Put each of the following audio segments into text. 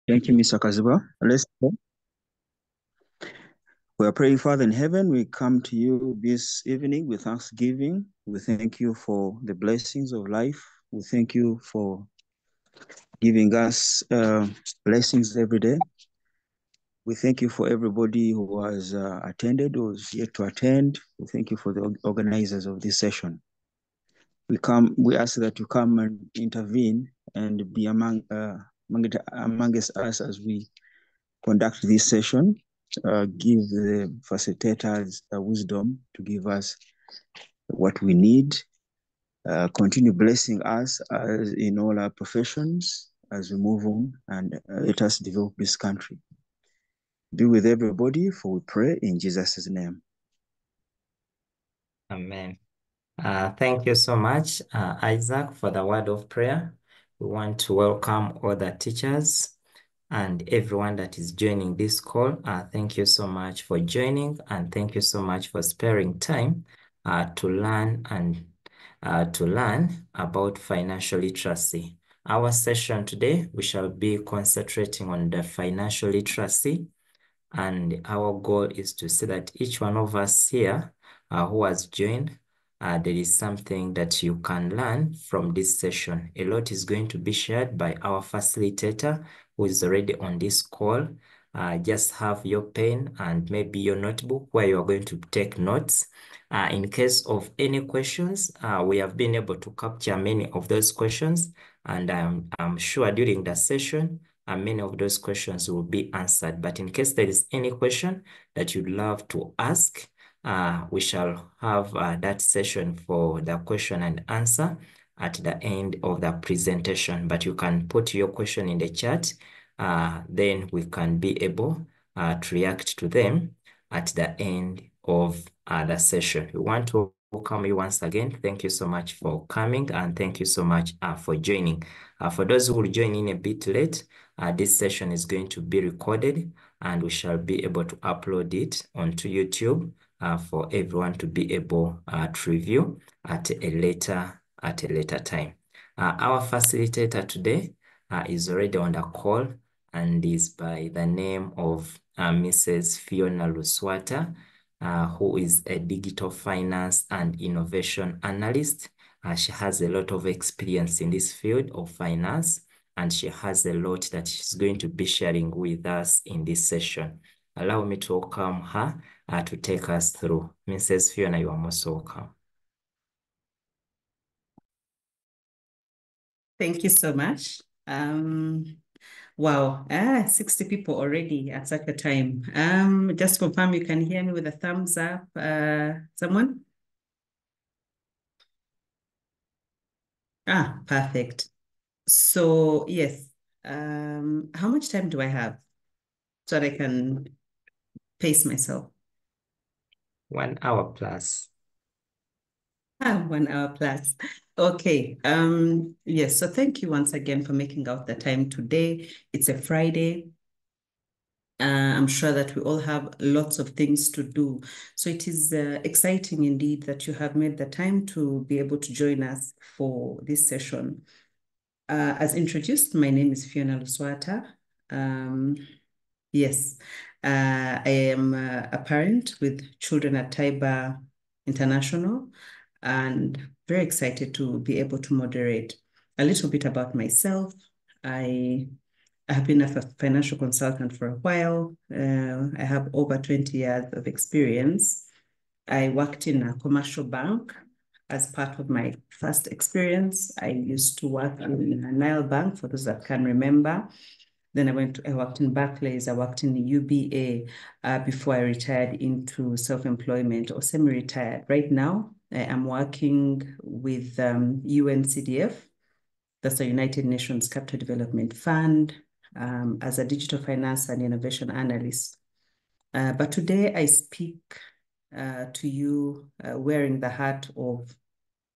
Thank you, Mr. Kazuba. Let's pray. We are praying, Father in heaven. We come to you this evening with thanksgiving. We thank you for the blessings of life. We thank you for giving us blessings every day. We thank you for everybody who has attended or is yet to attend. We thank you for the organizers of this session. We ask that you come and intervene and be amongst us as we conduct this session. Give the facilitators the wisdom to give us what we need. Continue blessing us as in all our professions as we move on, and let us develop this country. Be with everybody, for we pray in Jesus' name. Amen. Thank you so much, Isaac, for the word of prayer. We want to welcome all the teachers and everyone that is joining this call. Thank you so much for joining, and thank you so much for sparing time to learn about financial literacy. Our session today, we shall be concentrating on the financial literacy, and our goal is to see that each one of us here who has joined, there is something that you can learn from this session. A lot is going to be shared by our facilitator who is already on this call. Just have your pen and maybe your notebook where you are going to take notes. In case of any questions, we have been able to capture many of those questions, and I'm sure during the session, many of those questions will be answered. But in case there is any question that you'd love to ask, we shall have that session for the question and answer at the end of the presentation. But you can put your question in the chat, then we can be able to react to them at the end of the session. We want to welcome you once again. Thank you so much for coming, and thank you so much for joining. For those who will join in a bit late, this session is going to be recorded, and we shall be able to upload it onto YouTube for everyone to be able to review at a later time. Our facilitator today is already on the call and is by the name of Mrs. Fiona Luswata, who is a digital finance and innovation analyst. She has a lot of experience in this field of finance, and she has a lot that she's going to be sharing with us in this session. Allow me to welcome her to take us through. Mrs. Fiona, you are most welcome. Thank you so much. Wow, 60 people already at such a time. Just confirm you can hear me with a thumbs up, someone? Perfect. So yes, how much time do I have so that I can pace myself? 1 hour plus. 1 hour plus. Okay. Yes. So thank you once again for making out the time today. It's a Friday. I'm sure that we all have lots of things to do. So it is exciting indeed that you have made the time to be able to join us for this session. As introduced, my name is Fiona Luswata. Yes, I am a parent with children at Taiba International, and very excited to be able to moderate a little bit about myself. I have been a financial consultant for a while. I have over 20 years of experience. I worked in a commercial bank as part of my first experience. I used to work in a Nile Bank, for those that can remember. Then I worked in Barclays, I worked in the UBA before I retired into self-employment or semi-retired. Right now, I'm working with UNCDF, that's the United Nations Capital Development Fund, as a digital finance and innovation analyst. But today I speak to you wearing the hat of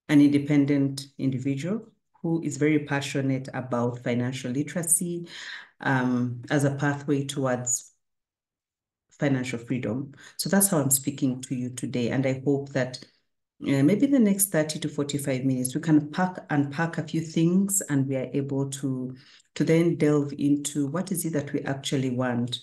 an independent individual who is very passionate about financial literacy as a pathway towards financial freedom. So that's how I'm speaking to you today. And I hope that maybe the next 30 to 45 minutes, we can unpack a few things, and we are able to then delve into what is it that we actually want.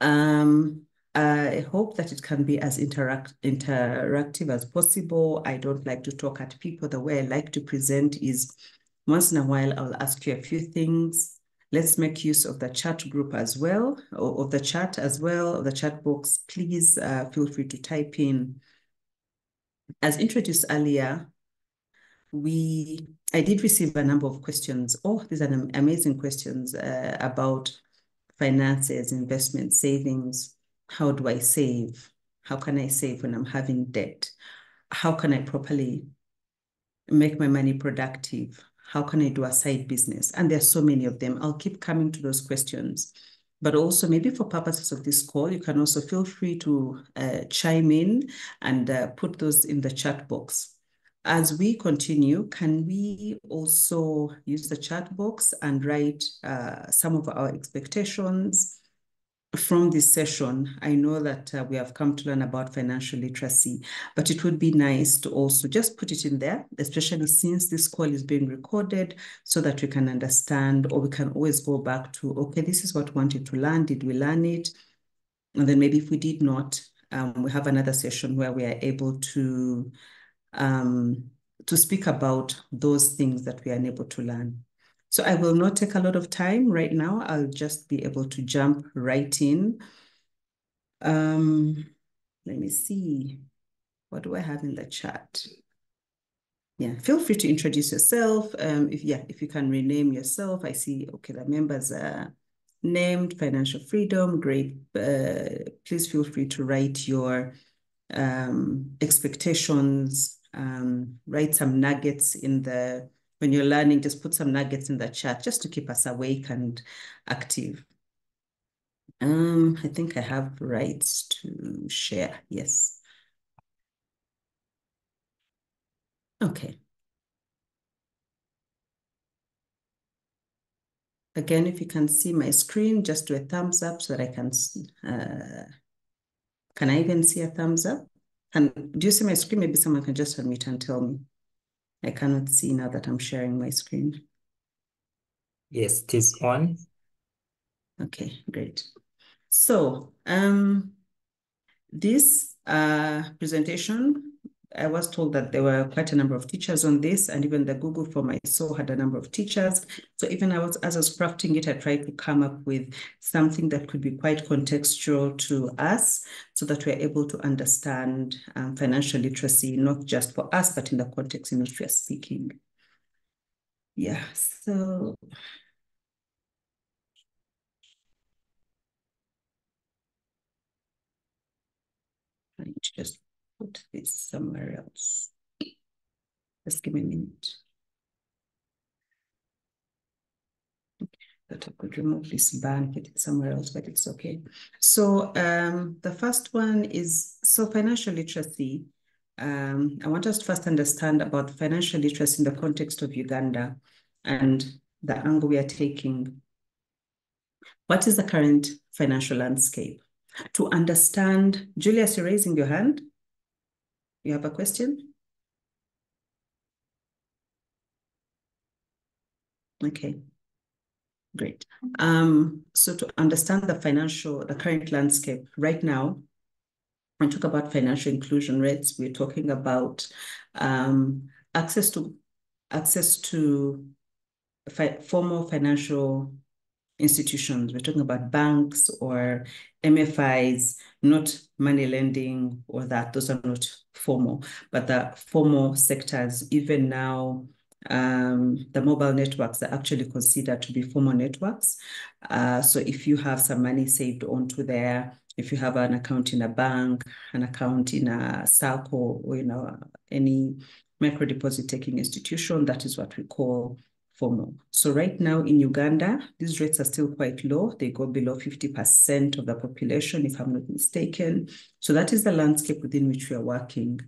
I hope that it can be as interactive as possible. I don't like to talk at people. The way I like to present is once in a while, I'll ask you a few things. Let's make use of the chat group as well, or of the chat as well, of the chat box. Please feel free to type in. As introduced earlier, I did receive a number of questions. Oh, these are amazing questions about finances, investment, savings. How do I save? How can I save when I'm having debt? How can I properly make my money productive? How can I do a side business? And there's so many of them. I'll keep coming to those questions. But also, maybe for purposes of this call, you can also feel free to chime in and put those in the chat box. As we continue, can we also use the chat box and write some of our expectations from this session? I know that we have come to learn about financial literacy, but it would be nice to also just put it in there, especially since this call is being recorded, so that we can understand, or we can always go back to, okay, this is what we wanted to learn. Did we learn it? And then maybe if we did not, we have another session where we are able to speak about those things that we are unable to learn. So I will not take a lot of time right now. I'll just be able to jump right in. Let me see. What do I have in the chat? Yeah, feel free to introduce yourself. If you can rename yourself. I see, okay, the members are named. Financial freedom, great. Please feel free to write your expectations, write some nuggets when you're learning, just put some nuggets in the chat just to keep us awake and active. I think I have rights to share. Yes. Okay. Again, if you can see my screen, just do a thumbs up so that I can I even see a thumbs up? And do you see my screen? Maybe someone can just unmute and tell me. I cannot see now that I'm sharing my screen. Yes, it is on. Okay, great. So this presentation, I was told that there were quite a number of teachers on this, and even the Google form I saw had a number of teachers. So even as I was crafting it, I tried to come up with something that could be quite contextual to us, so that we're able to understand financial literacy, not just for us, but in the context in which we are speaking. Yeah, so I need to just put this somewhere else. Just give me a minute. That I could remove this ban, put it somewhere else, but it's okay. So the first one is, so financial literacy. I want us to first understand about financial literacy in the context of Uganda and the angle we are taking. What is the current financial landscape? To understand, Julius, you're raising your hand. You have a question? Okay. Great. So to understand the current landscape right now, when we talk about financial inclusion rates, we're talking about access to formal financial institutions. We're talking about banks or MFIs, not money lending or that. Those are not formal, but the formal sectors, even now, the mobile networks are actually considered to be formal networks. So if you have some money saved onto there, if you have an account in a bank, an account in a SACCO, or any micro deposit taking institution, that is what we call formal. So right now in Uganda, these rates are still quite low. They go below 50% of the population, if I'm not mistaken. So that is the landscape within which we are working.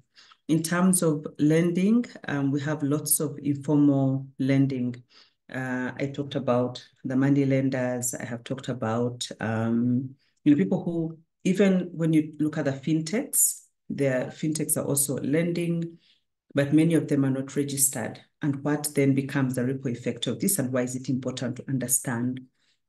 In terms of lending, we have lots of informal lending. I talked about the money lenders. I have talked about people who, even when you look at the fintechs, Their fintechs are also lending, but many of them are not registered. And what then becomes the ripple effect of this, and why is it important to understand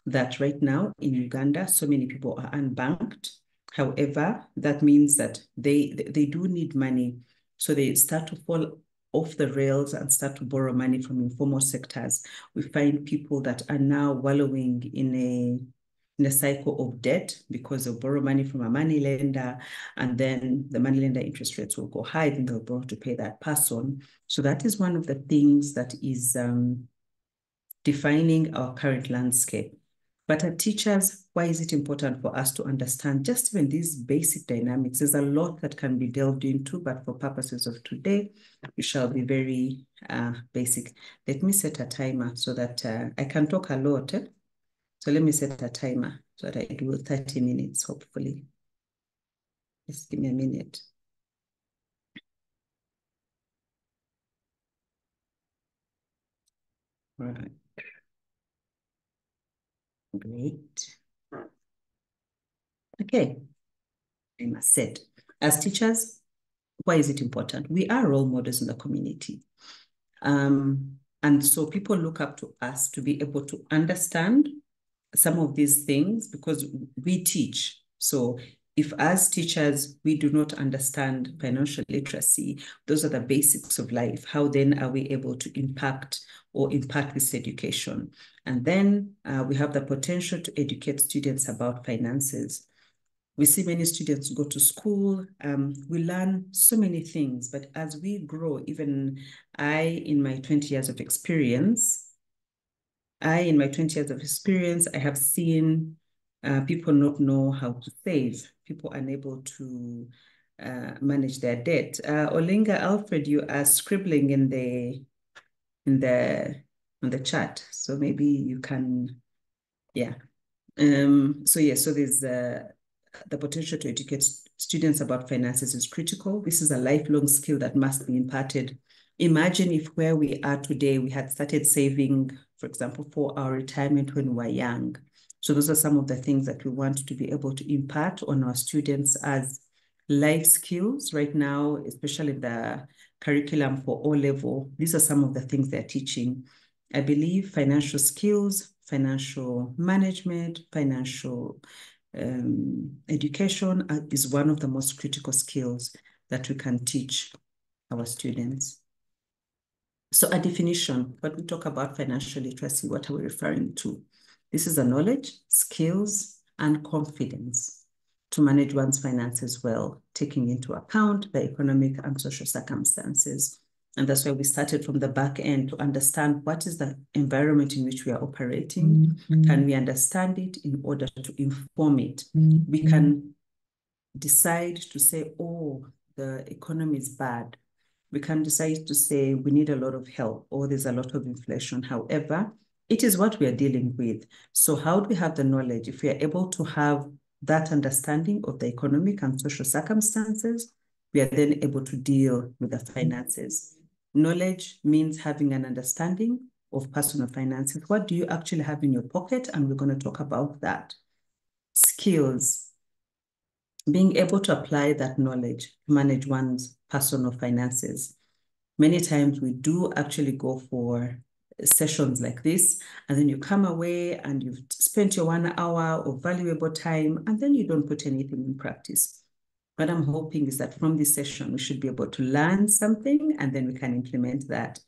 that right now in Uganda, so many people are unbanked. However, that means that they do need money. So they start to fall off the rails and start to borrow money from informal sectors. We find people that are now wallowing in a cycle of debt because they'll borrow money from a money lender, and then the money lender interest rates will go high, and they'll borrow to pay that person. So that is one of the things that is defining our current landscape. But as teachers, why is it important for us to understand just even these basic dynamics? There's a lot that can be delved into, but for purposes of today, we shall be very basic. Let me set a timer so that I can talk a lot. So let me set a timer so that I do 30 minutes, hopefully. Just give me a minute. All right. Great. Okay. I must set. As teachers, why is it important? We are role models in the community. And so people look up to us to be able to understand some of these things because we teach. So if as teachers, we do not understand financial literacy, those are the basics of life. How then are we able to impact or impart this education? And then we have the potential to educate students about finances. We see many students go to school, we learn so many things, but as we grow, even in my 20 years of experience, I have seen people not know how to save, people unable to manage their debt. Olinga Alfred, you are scribbling on the chat, so maybe you can, yeah. So there's the potential to educate students about finances is critical. This is a lifelong skill that must be imparted. Imagine if where we are today, we had started saving, for example, for our retirement when we were young. So those are some of the things that we want to be able to impart on our students as life skills right now, especially the curriculum for O-level. These are some of the things they're teaching. I believe financial skills, financial management, financial education is one of the most critical skills that we can teach our students. So a definition, when we talk about financial literacy, what are we referring to? This is a knowledge, skills, and confidence to manage one's finances well, taking into account the economic and social circumstances. And that's why we started from the back end to understand what is the environment in which we are operating. Can we understand it in order to inform it? We can decide to say, oh, the economy is bad. We can decide to say we need a lot of help or there's a lot of inflation. However, it is what we are dealing with. So how do we have the knowledge? If we are able to have that understanding of the economic and social circumstances, we are then able to deal with the finances. Knowledge means having an understanding of personal finances. What do you actually have in your pocket? And we're going to talk about that. Skills, being able to apply that knowledge to manage one's personal finances. Many times we do actually go for sessions like this, and then you come away and you've spent your 1 hour of valuable time, and then you don't put anything in practice. What I'm hoping is that from this session, we should be able to learn something, and then we can implement that.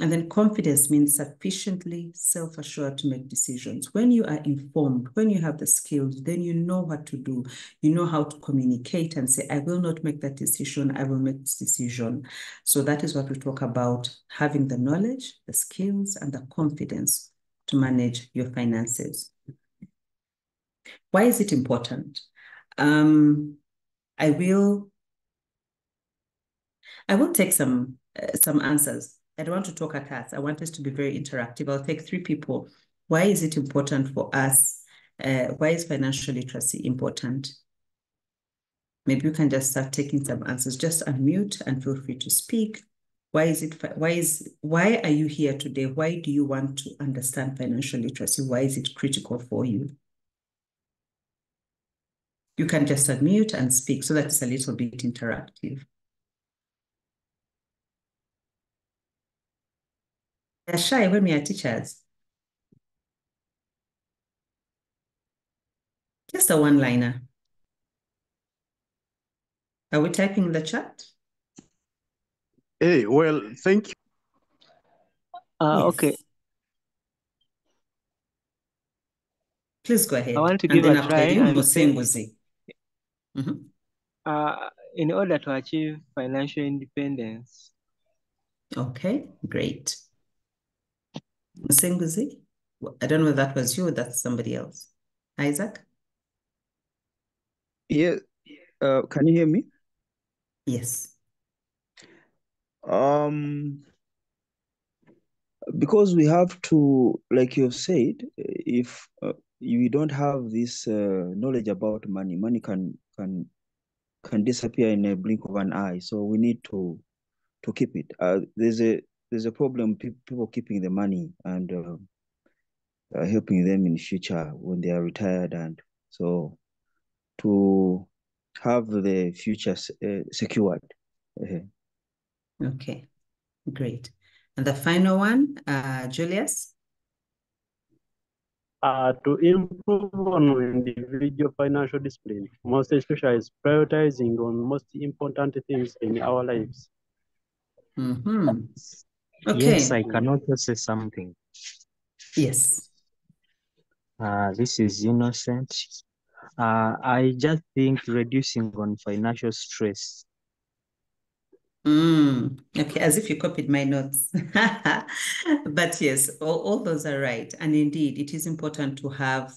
And then confidence means sufficiently self-assured to make decisions. When you are informed, when you have the skills, then you know what to do. You know how to communicate and say, I will not make that decision, I will make this decision. So that is what we talk about, having the knowledge, the skills, and the confidence to manage your finances. Why is it important? I will take some answers. I don't want to talk at us. I want us to be very interactive. I'll take 3 people. Why is it important for us? Why is financial literacy important? Maybe you can just start taking some answers. Just unmute and feel free to speak. Why are you here today? Why do you want to understand financial literacy? Why is it critical for you? You can just unmute and speak so that it's a little bit interactive. They're shy when we are teachers. Just a one-liner. Are we typing in the chat? Hey, well, thank you. Yes. Okay. Please go ahead. I want to And give then a after try you, and say, Musenguzi. in order to achieve financial independence. Okay, great. Musenguzi? I don't know if that was you or that's somebody else. Isaac? Yeah. Can you hear me? Yes. Because we have to, like you've said, if you don't have this knowledge about money, money can disappear in a blink of an eye. So we need to keep it. There's a problem, people keeping the money and helping them in future when they are retired, and so to have the future secured. Okay, great. And the final one, Julius? To improve on individual financial discipline, most especially is prioritizing on most important things in our lives. Okay. Yes, I can also say something. Yes. This is Innocent. I just think reducing on financial stress. Okay, as if you copied my notes. But yes, all those are right. And indeed, it is important to have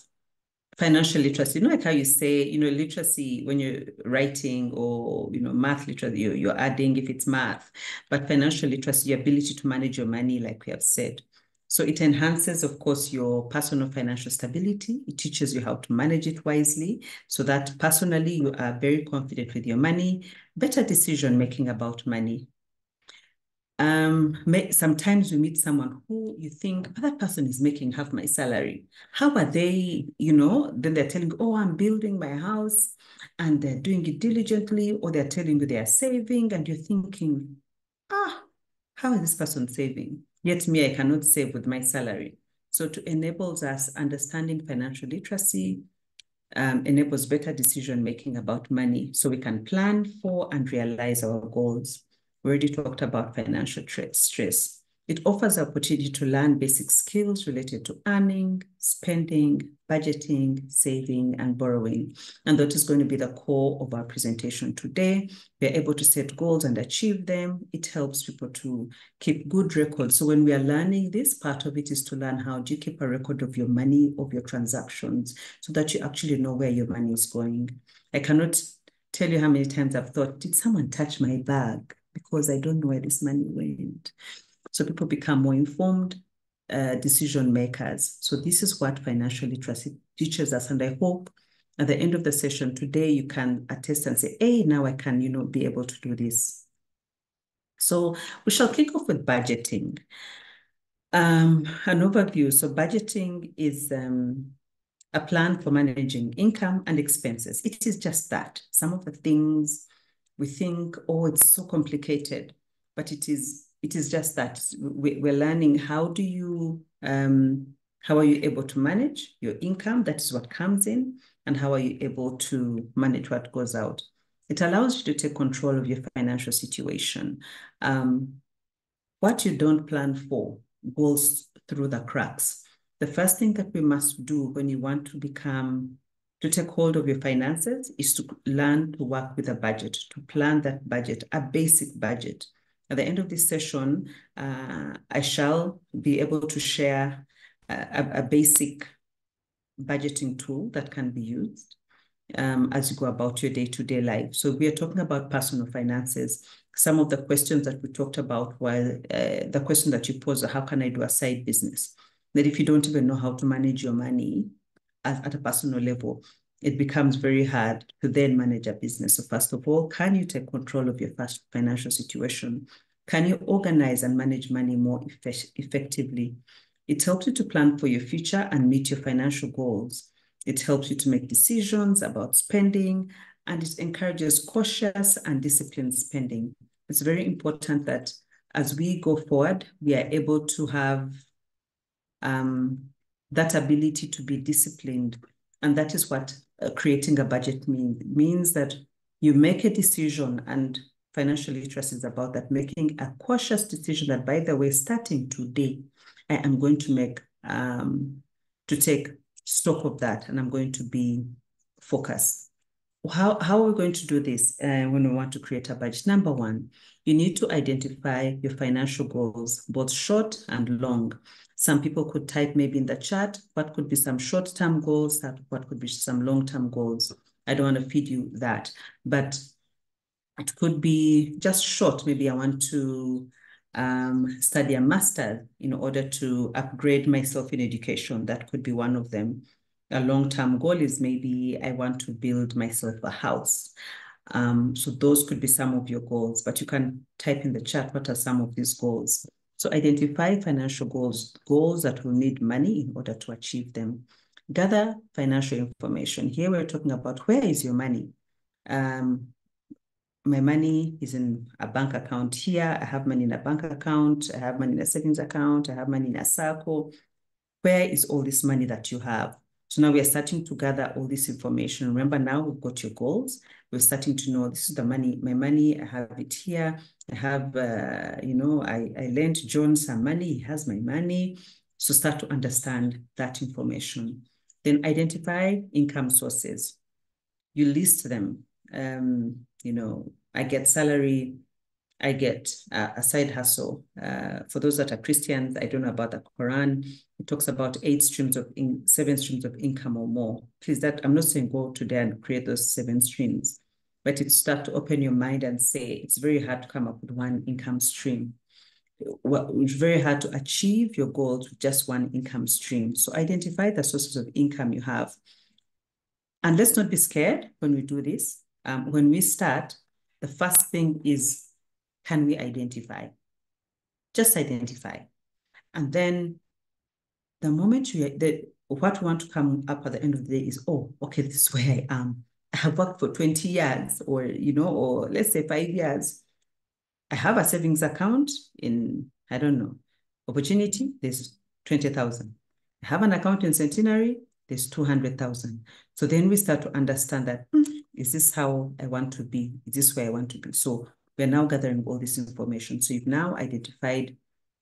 financial literacy. You know, like how you say, literacy when you're writing or, math literacy, you're adding if it's math, but financial literacy, your ability to manage your money, like we have said. So it enhances, of course, your personal financial stability. It teaches you how to manage it wisely so that personally you are very confident with your money, better decision-making about money. Sometimes we meet someone who you think, oh, that person is making half my salary. How are they, then they're telling, oh, I'm building my house and they're doing it diligently, or they're telling you they are saving and you're thinking, how is this person saving? Yet me, I cannot save with my salary. So to enables us understanding financial literacy, enables better decision-making about money so we can plan for and realize our goals. We already talked about financial stress. It offers the opportunity to learn basic skills related to earning, spending, budgeting, saving, and borrowing. And that is going to be the core of our presentation today. We're able to set goals and achieve them. It helps people to keep good records. So when we are learning this, part of it is to learn how do you keep a record of your money, of your transactions, so that you actually know where your money is going. I cannot tell you how many times I've thought, did someone touch my bag? Because I don't know where this money went. So people become more informed decision makers. So this is what financial literacy teaches us. And I hope at the end of the session today, you can attest and say, hey, now I can, be able to do this. So we shall kick off with budgeting. An overview. So budgeting is a plan for managing income and expenses. It is just that. Some of the things we think, oh, it's so complicated, but it is just that. We're learning how are you able to manage your income? That is what comes in. And how are you able to manage what goes out? It allows you to take control of your financial situation. What you don't plan for goes through the cracks. The first thing that we must do when you want to take hold of your finances is to learn to work with a budget, to plan that budget, a basic budget. At the end of this session, I shall be able to share a basic budgeting tool that can be used as you go about your day-to-day life. So we are talking about personal finances. Some of the questions that we talked about were the question that you posed, how can I do a side business? That if you don't even know how to manage your money at a personal level, it becomes very hard to then manage a business. So first of all, can you take control of your financial situation? Can you organize and manage money more effectively? It helps you to plan for your future and meet your financial goals. It helps you to make decisions about spending, and it encourages cautious and disciplined spending. It's very important that as we go forward, we are able to have that ability to be disciplined. And that is what creating a budget means. It means that you make a decision, and financial literacy is about that, making a cautious decision that, by the way, starting today, I am going to make, to take stock of that, and I'm going to be focused. How are we going to do this when we want to create a budget? Number one, you need to identify your financial goals, both short and long. Some people could type maybe in the chat, what could be some short-term goals, what could be some long-term goals. I don't want to feed you that, but it could be just short. Maybe I want to study a master's in order to upgrade myself in education. That could be one of them. A long-term goal is maybe I want to build myself a house. So those could be some of your goals, but you can type in the chat, what are some of these goals? So identify financial goals, goals that will need money in order to achieve them. Gather financial information. Here we're talking about, where is your money? My money is in a bank account here. I have money in a bank account. I have money in a savings account. I have money in a circle. Where is all this money that you have? So now we are starting to gather all this information. Remember, now we've got your goals. We're starting to know, this is the money, my money, I have it here. I have, I lent John some money, he has my money. So start to understand that information. Then identify income sources. You list them. I get salary, I get a side hustle. For those that are Christians, I don't know about the Quran. It talks about 7 streams of income or more. Please, that I'm not saying go to there and create those 7 streams, but it start to open your mind and say it's very hard to come up with one income stream. Well, it's very hard to achieve your goals with just one income stream. So identify the sources of income you have. And let's not be scared when we do this. When we start, the first thing is, can we identify? Just identify. And then the moment what we want to come up at the end of the day is, oh, okay, this is where I am. I have worked for 20 years or let's say 5 years. I have a savings account in, I don't know, Opportunity, there's 20,000. I have an account in Centenary, there's 200,000. So then we start to understand that, is this how I want to be? Is this where I want to be? So we're now gathering all this information. So you've now identified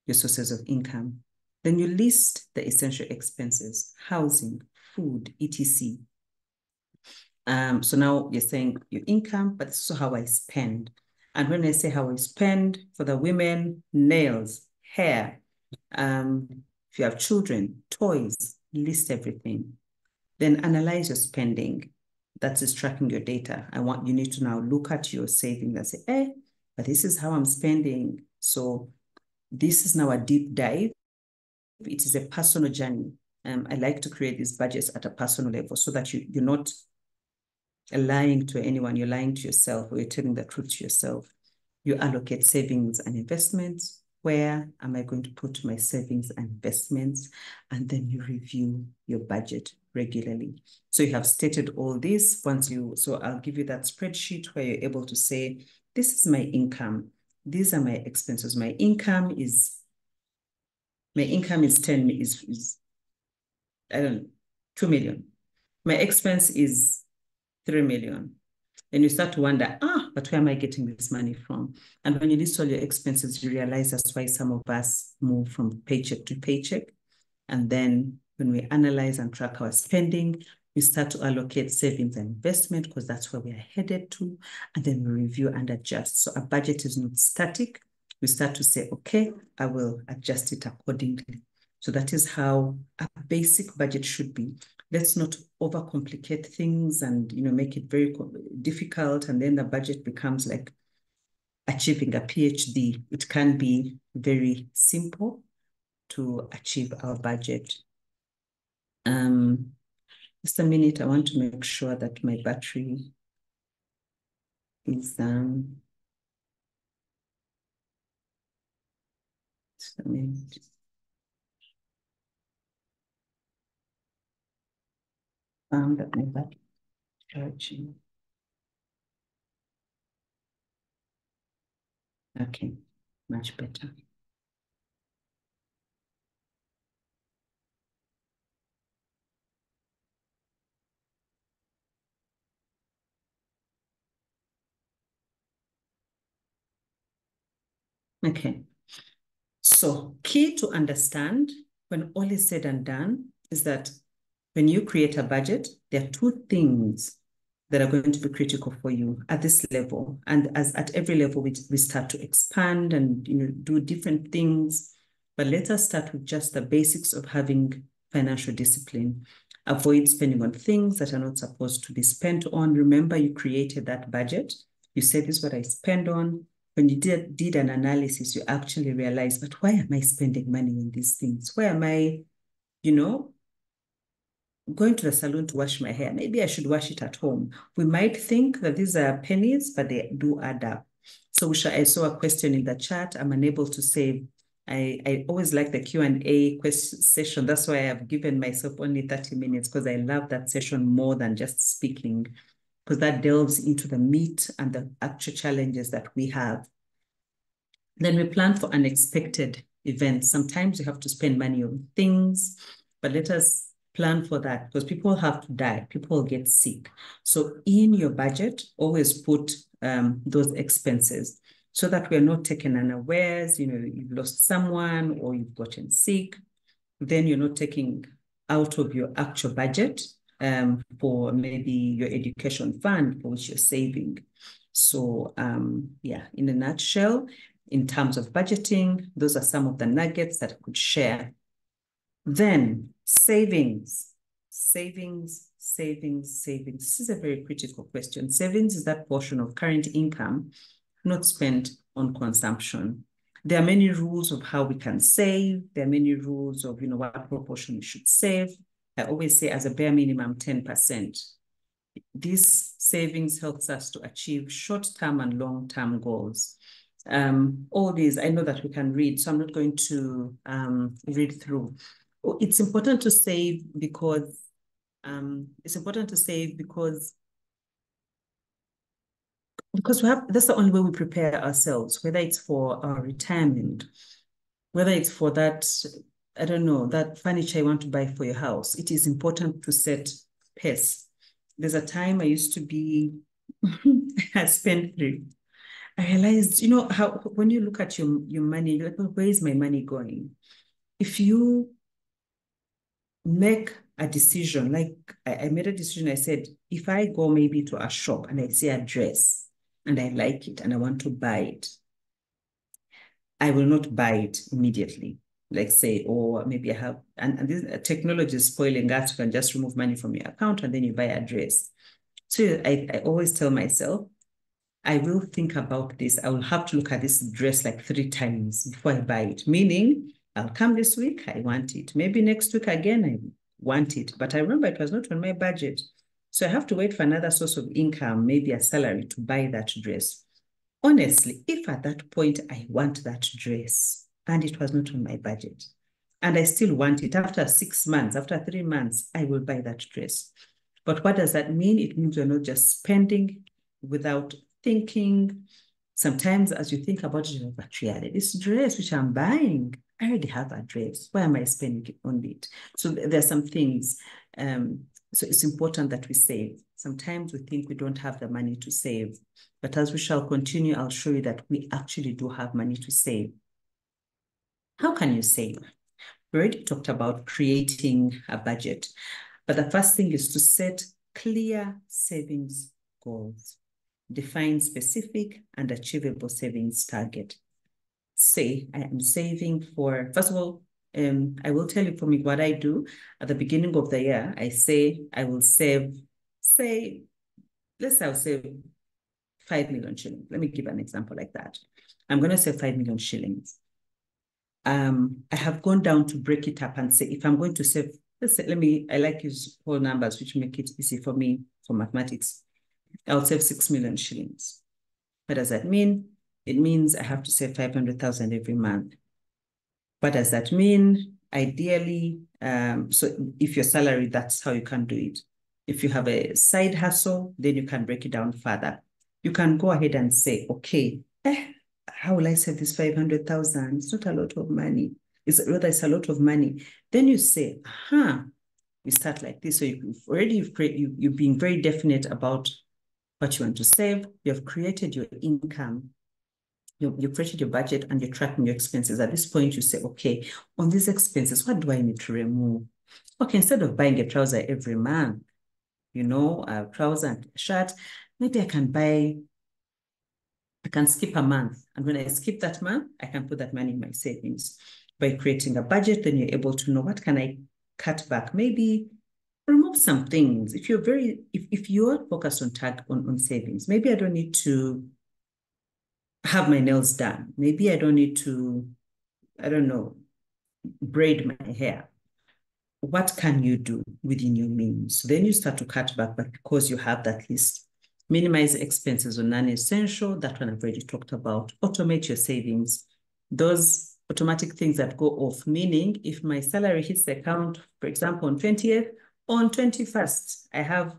your sources of income. Then you list the essential expenses, housing, food, etc. So now you're saying your income, but this is how I spend. And when I say how I spend, for the women, nails, hair, if you have children, toys, list everything. Then analyze your spending. That is tracking your data. You need to now look at your savings and say, but this is how I'm spending. So this is now a deep dive. It is a personal journey. I like to create these budgets at a personal level so that you're not lying to anyone, you're lying to yourself, or you're telling the truth to yourself. You allocate savings and investments. Where am I going to put my savings and investments? And then you review your budget regularly. So you have stated all this. So I'll give you that spreadsheet where you're able to say, this is my income. These are my expenses. My income is 2 million. My expense is 3 million. And you start to wonder, but where am I getting this money from? And when you list all your expenses, you realize that's why some of us move from paycheck to paycheck. And then when we analyze and track our spending, we start to allocate savings and investment because that's where we are headed to. And then we review and adjust. So a budget is not static. We start to say, okay, I will adjust it accordingly. So that is how a basic budget should be. Let's not overcomplicate things and make it very difficult, and then the budget becomes like achieving a PhD. It can be very simple to achieve our budget. Just a minute, I want to make sure that my battery is just a minute. confirm that my budget charging. Okay, much better. Okay. So key to understand when all is said and done is that when you create a budget, there are two things that are going to be critical for you at this level. And as at every level, we start to expand and do different things. But let us start with just the basics of having financial discipline. Avoid spending on things that are not supposed to be spent on. Remember, you created that budget. You said, this is what I spend on. When you did an analysis, you actually realized, but why am I spending money on these things? Why am I, going to the salon to wash my hair? Maybe I should wash it at home. We might think that these are pennies, but they do add up. So I saw a question in the chat. I'm unable to save. I always like the Q&A session. That's why I've given myself only 30 minutes, because I love that session more than just speaking, because that delves into the meat and the actual challenges that we have. Then we plan for unexpected events. Sometimes you have to spend money on things, but let us plan for that, because people have to die, people get sick. So in your budget, always put those expenses so that we're not taken unawares. You've lost someone or you've gotten sick, then you're not taking out of your actual budget for maybe your education fund for which you're saving. So yeah, in a nutshell, in terms of budgeting, those are some of the nuggets that I could share. Then savings. This is a very critical question. Savings is that portion of current income not spent on consumption. There are many rules of how we can save. There are many rules of what proportion we should save. I always say as a bare minimum 10%. This savings helps us to achieve short-term and long-term goals. All these, I know that we can read, so I'm not going to read through. It's important to save because that's the only way we prepare ourselves, whether it's for our retirement, whether it's for that, I don't know, that furniture you want to buy for your house. It is important to set pace. There's a time I used to be a spendthrift. I realized, how when you look at your money, you're like, well, where is my money going? If you make a decision, like I made a decision, I said, if I go maybe to a shop and I see a dress and I like it and I want to buy it, I will not buy it immediately. Like say, or maybe I have, and this technology is spoiling us. You can just remove money from your account and then you buy a dress. So I always tell myself, I will think about this. I will have to look at this dress like 3 times before I buy it. Meaning, I'll come this week, I want it. Maybe next week again, I want it. But I remember it was not on my budget. So I have to wait for another source of income, maybe a salary, to buy that dress. Honestly, if at that point I want that dress and it was not on my budget, and I still want it, after 6 months, after 3 months, I will buy that dress. But what does that mean? It means you're not just spending without thinking. Sometimes as you think about it, but really, this dress which I'm buying, I already have a dress. Why am I spending on it? So there are some things. So it's important that we save. Sometimes we think we don't have the money to save, but as we shall continue, I'll show you that we actually do have money to save. How can you save? We already talked about creating a budget, but the first thing is to set clear savings goals. Define specific and achievable savings target. Say, I am saving for, first of all, I will tell you for me what I do at the beginning of the year. I say I will save, let's say I'll save 5 million shillings. Let me give an example like that. I'm going to save 5 million shillings. I have gone down to break it up and say, if I'm going to save, let's say, I like use whole numbers, which make it easy for me for mathematics. I'll save 6 million shillings. What does that mean? It means I have to save 500,000 every month. What does that mean? Ideally, so if your salary, that's how you can do it. If you have a side hustle, then you can break it down further. You can go ahead and say, okay, how will I save this 500,000? It's not a lot of money. It's a lot of money. Then you say, we start like this. So you've been very definite about what you want to save. You have created your income. You've created your budget and you're tracking your expenses. At this point, you say, okay, on these expenses, what do I need to remove? Okay, instead of buying a trouser every month, a trouser and a shirt, maybe I can skip a month. And when I skip that month, I can put that money in my savings. By creating a budget, then you're able to know what can I cut back, maybe remove some things. If you're focused on savings, maybe I don't need to have my nails done. Maybe I don't need to, I don't know, braid my hair. What can you do within your means? So then you start to cut back, but because you have that list, minimize expenses on non-essential, that one I've already talked about. Automate your savings. Those automatic things that go off, meaning if my salary hits the account, for example, on 20th, on 21st, I have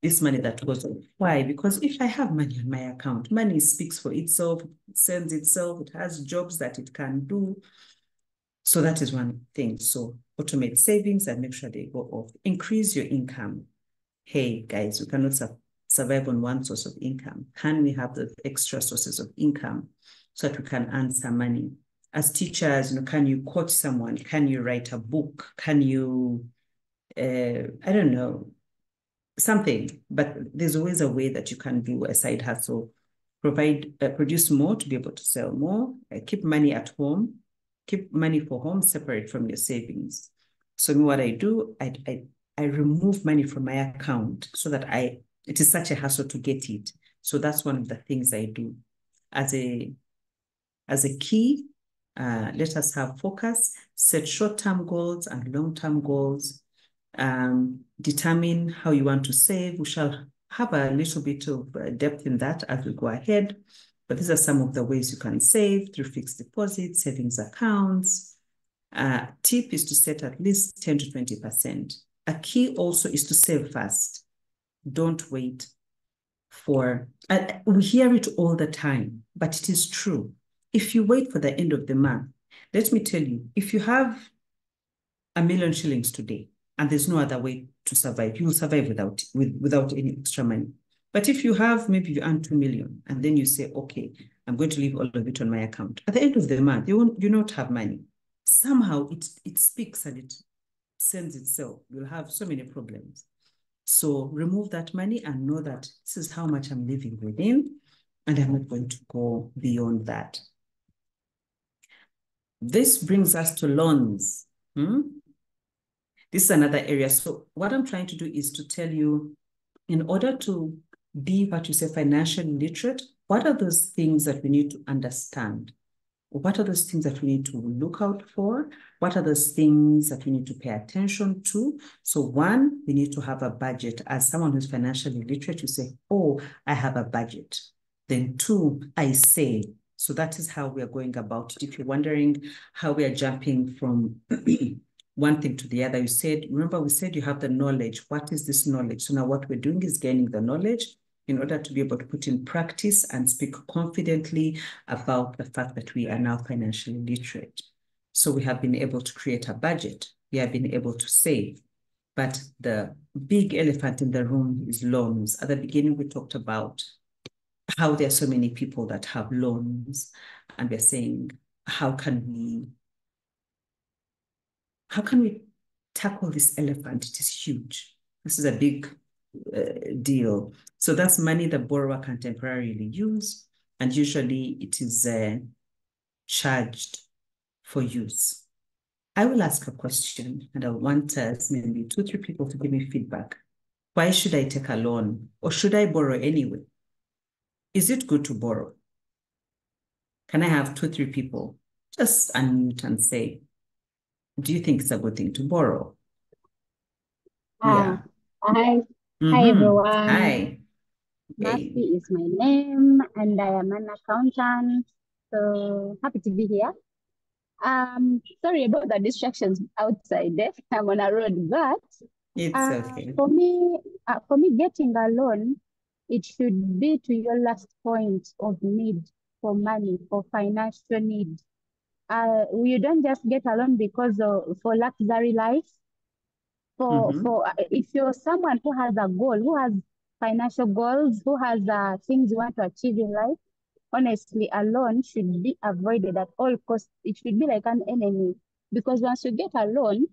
this money that goes off. Why? Because if I have money on my account, money speaks for itself, it sends itself, it has jobs that it can do. So that is one thing. So automate savings and make sure they go off. Increase your income. Hey, guys, we cannot survive on one source of income. Can we have the extra sources of income so that we can earn some money? As teachers, can you coach someone? Can you write a book? Can you, I don't know, something? But there's always a way that you can do a side hustle. Produce more to be able to sell more. Keep money at home. Keep money for home separate from your savings. So what I do, I remove money from my account so that it is such a hassle to get it. So that's one of the things I do. As a key, let us have focus, set short-term goals and long-term goals, determine how you want to save. We shall have a little bit of depth in that as we go ahead. But these are some of the ways you can save through fixed deposits, savings accounts. Tip is to set at least 10 to 20%. A key also is to save fast. Don't wait for, we hear it all the time, but it is true. If you wait for the end of the month, let me tell you, if you have 1,000,000 shillings today and there's no other way to survive, you will survive without any extra money. But if you have, maybe you earn 2 million and then you say, okay, I'm going to leave all of it on my account. At the end of the month, you not have money. Somehow it speaks and it sends itself. You'll have so many problems. So remove that money and know that this is how much I'm living within, and I'm not going to go beyond that. This brings us to loans. This is another area. So what I'm trying to do is to tell you, in order to be what you say financially literate, what are those things that we need to understand? What are those things that we need to look out for? What are those things that we need to pay attention to? So one, we need to have a budget. As someone who's financially literate, you say, oh, I have a budget. Then two, I save. So that is how we are going about it. If you're wondering how we are jumping from one thing to the other, remember we said you have the knowledge. What is this knowledge? So now what we're doing is gaining the knowledge in order to be able to put in practice and speak confidently about the fact that we are now financially literate. So we have been able to create a budget. We have been able to save. But the big elephant in the room is loans. At the beginning, we talked about how there are so many people that have loans. And we're saying, how can we tackle this elephant? It is huge. This is a big deal. So that's money the borrower can temporarily use, and usually it is charged for use. I will ask a question, and I want maybe 2 or 3 people to give me feedback. Why should I take a loan, or should I borrow anyway? Is it good to borrow? Can I have 2 or 3 people just unmute and say, do you think it's a good thing to borrow? Yeah. Hi. Hi, everyone. Hi. Mercy is my name, and I am an accountant. So happy to be here. Sorry about the distractions outside. I'm on a road, but It's okay. For me, getting a loan, it should be to your last point of need for money, for financial need. You don't just get a loan because for luxury life. If you're someone who has a goal, who has financial goals, who has things you want to achieve in life, honestly, a loan should be avoided at all costs. It should be like an enemy, because once you get a loan,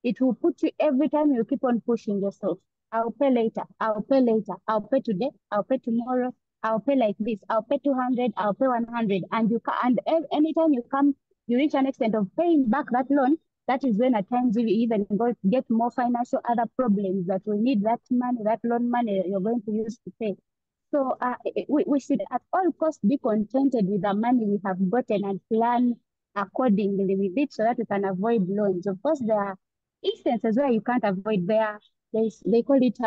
it will put you every time you keep on pushing yourself. I'll pay later. I'll pay later. I'll pay today. I'll pay tomorrow. I'll pay like this. I'll pay 200. I'll pay 100. Anytime you come, you reach an extent of paying back that loan. That is when at times you even get more financial other problems that will need that money, that loan money you're going to use to pay. So we should at all costs be contented with the money we have gotten and plan accordingly with it so that we can avoid loans. Of course, there are instances where you can't avoid they call it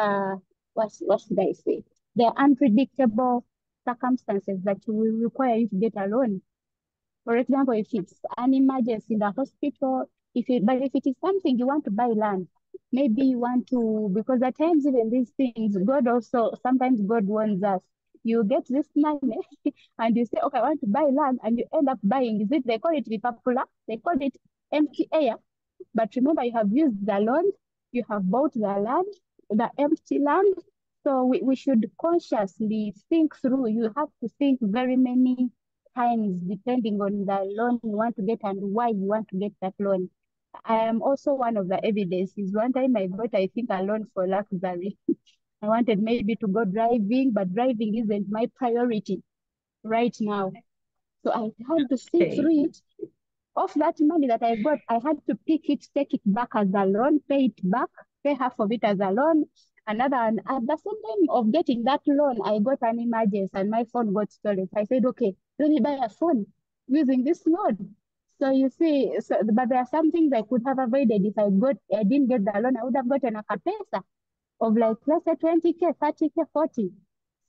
what should I say? They're unpredictable circumstances that will require you to get a loan. For example, if it's an emergency in the hospital, but if it is something you want to buy land, maybe you want to, because at times even these things, sometimes God warns us. You get this money and you say, okay, I want to buy land, and you end up buying, they call it vipapula, they call it empty air. But remember, you have used the loan, you have bought the land, the empty land. So we should consciously think through. You have to think very many times depending on the loan you want to get and why you want to get that loan. I am also one of the evidences. One time I got, I think, a loan for luxury. I wanted maybe to go driving, but driving isn't my priority right now. So I had to think through it. Of that money that I got, I had to pick it, take it back as a loan, pay it back, pay half of it as a loan. And at the same time of getting that loan, I got an emergency and my phone got stolen. So I said, okay, let me buy a phone using this loan. So you see, but there are some things I could have avoided if I didn't get the loan. I would have gotten a capesa of like, let's say 20K, 30K, 40.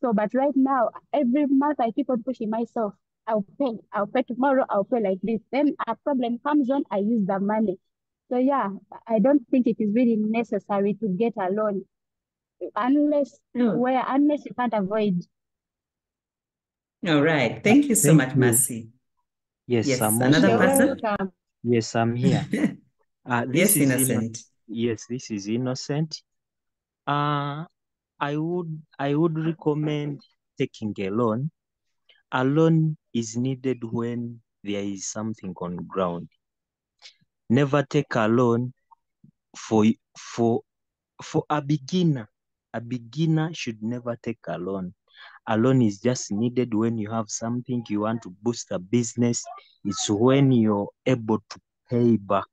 So, but right now, every month I keep on pushing myself. I'll pay tomorrow, I'll pay like this. Then a problem comes on, I use the money. So yeah, I don't think it is really necessary to get a loan unless you can't avoid. All right. Thank you so much, Mercy. Yes, another person? Welcome. Yes, I'm here. Yes, Innocent. Yes, this is Innocent. I would recommend taking a loan. A loan is needed when there is something on ground. Never take a loan for a beginner. A beginner should never take a loan. A loan is just needed when you have something you want to boost a business. It's when you're able to pay back.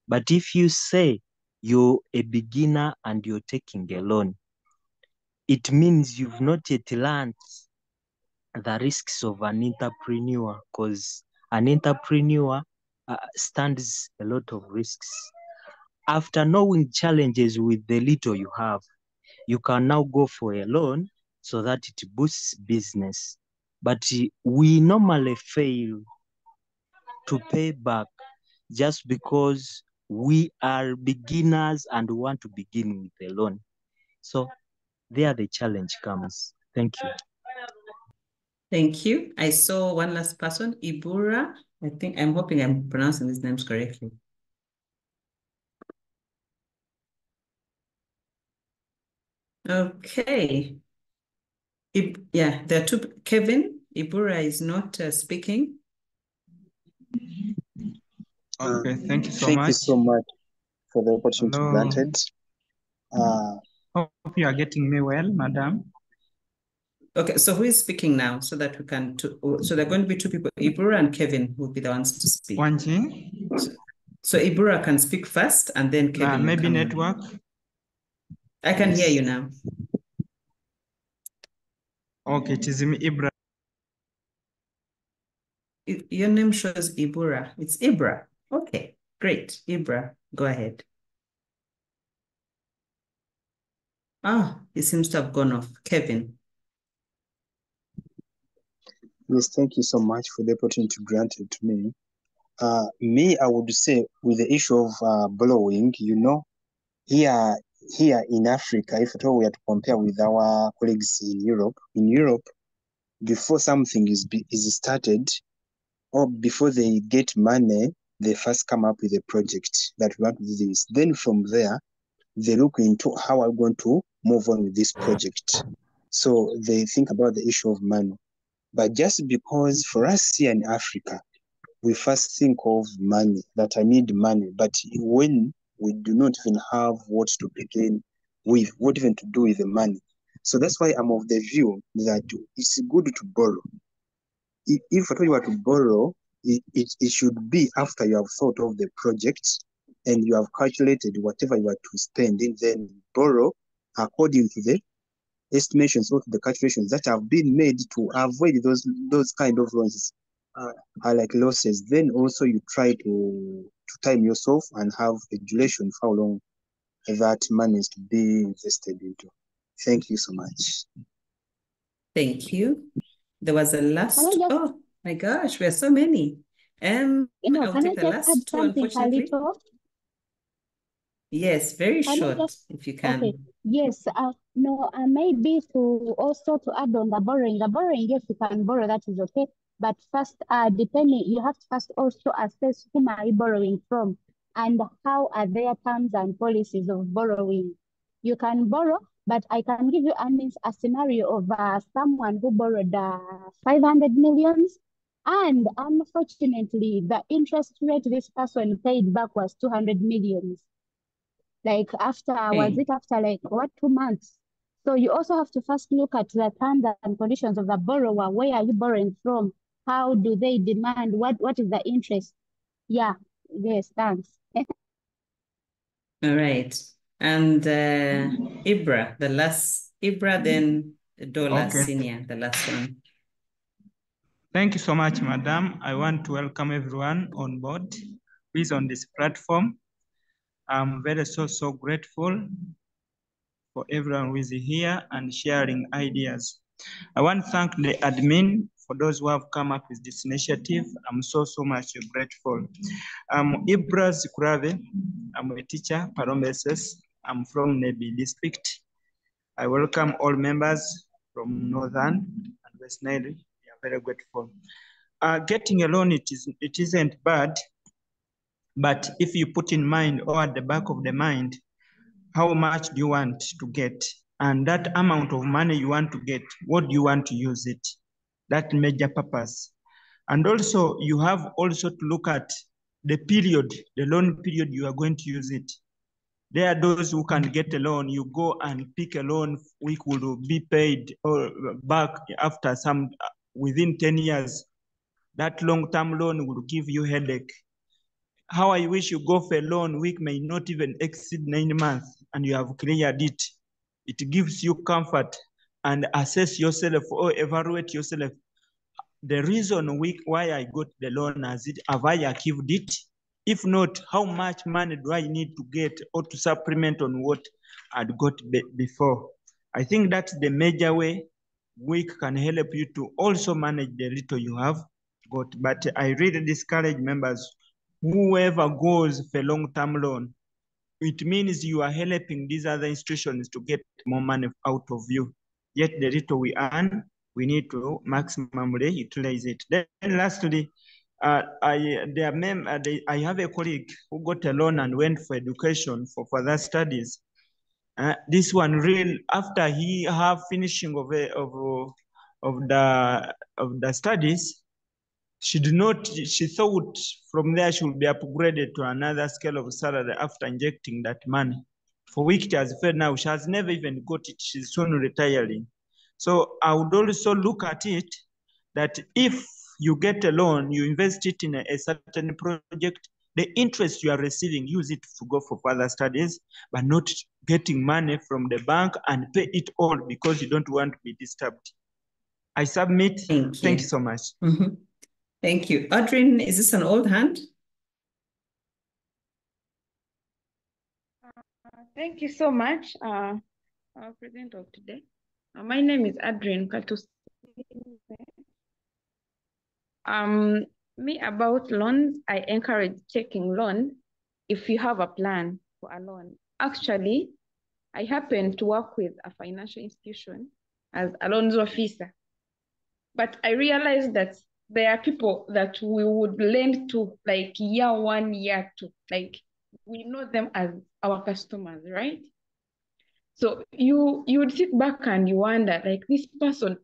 But if you say you're a beginner and you're taking a loan, it means you've not yet learned the risks of an entrepreneur, because an entrepreneur stands a lot of risks. After knowing challenges with the little you have, you can now go for a loan so that it boosts business. But we normally fail to pay back just because we are beginners and want to begin with a loan. So there the challenge comes. Thank you. Thank you. I saw one last person, Ibura. I'm hoping I'm pronouncing these names correctly. Okay. There are two. Kevin, Ibura is not speaking. Okay, thank you so much. Thank you so much for the opportunity granted. Hope you are getting me well, madam. Okay, so who is speaking now so that we can, so there are going to be two people, Ibura and Kevin will be the ones to speak. So Ibura can speak first and then Kevin. Maybe network. I can hear you now. Okay, it is me, Ibra. Your name shows Ibura. It's Ibra. Okay, great. Ibra, go ahead. It seems to have gone off. Kevin. Yes, thank you so much for the opportunity granted to me. I would say with the issue of borrowing, here in Africa, if at all we are to compare with our colleagues in Europe, before something is started, or before they get money, they first come up with a project that we want to do this. Then from there, they look into how I'm going to move on with this project. So they think about the issue of money. But just because for us here in Africa, we first think of money, that I need money. But when we do not even have what to begin with, what even to do with the money. So that's why I'm of the view that it's good to borrow. If at all you are to borrow, it should be after you have thought of the project and you have calculated whatever you are to spend, and then borrow according to the estimations or the calculations that have been made to avoid those kind of loans are like losses. Then also you try to time yourself and have a duration for how long that money is to be invested into. Thank you so much. Thank you. There was a last, oh my gosh, we are so many. Can I'll take the last two, unfortunately. Yes, very short, if you can. Okay. Yes. No. Maybe to add on the borrowing. The borrowing, yes, you can borrow. That is okay. But first, depending, you have to first also assess whom are you borrowing from, and how are their terms and policies of borrowing. You can borrow, but I can give you a scenario of someone who borrowed 500 millions. And unfortunately, the interest rate this person paid back was 200 millions. Like was it after like 2 months? So you also have to first look at the terms and conditions of the borrower. Where are you borrowing from? How do they demand? What is the interest? Yeah. Yes, thanks. All right. And Ibra, then Dola Senior, the last one. Thank you so much, Madam. I want to welcome everyone on board who is on this platform. I'm very so grateful for everyone who is here and sharing ideas. I want to thank the admin for those who have come up with this initiative. I'm so much grateful. I'm Ibra Zikurave. I'm a teacher, Paromeses. I'm from Nebi District. I welcome all members from Northern and West Nile. We are very grateful. Getting a loan, it isn't bad, but if you put in mind or at the back of the mind, how much do you want to get? And that amount of money you want to get, what do you want to use it? That major purpose. And also, you have also to look at the period, the loan period you are going to use it. There are those who can get a loan. You go and pick a loan which will be paid or back after within 10 years. That long-term loan will give you headache. How I wish you go for a loan which may not even exceed 9 months and you have cleared it. It gives you comfort and assess yourself or evaluate yourself. The reason why I got the loan, have I achieved it? If not, how much money do I need to get or to supplement on what I'd got before? I think that's the major way we can help you to also manage the little you have got. But I really discourage members, whoever goes for long-term loan, it means you are helping these other institutions to get more money out of you. Yet the little we earn, we need to maximally utilize it. Then lastly, I have a colleague who got a loan and went for education for further studies. This one real after he have finishing of the studies, she thought from there she would be upgraded to another scale of salary after injecting that money, for which it has failed now. She has never even got it. She's soon retiring. So I would also look at it that if you get a loan, you invest it in a certain project, the interest you are receiving, use it to go for further studies, but not getting money from the bank and pay it all because you don't want to be disturbed. I submit. Thank you so much. Mm-hmm. Thank you. Audrey, is this an old hand? Thank you so much, our presenter of today. My name is Adrian Katus. Me about loans, I encourage taking loan if you have a plan for a loan. actually, I happen to work with a financial institution as a loans officer. But I realized that there are people that we would lend to like year one, year two. Like we know them as our customers, right? So you would sit back and you wonder, like this person,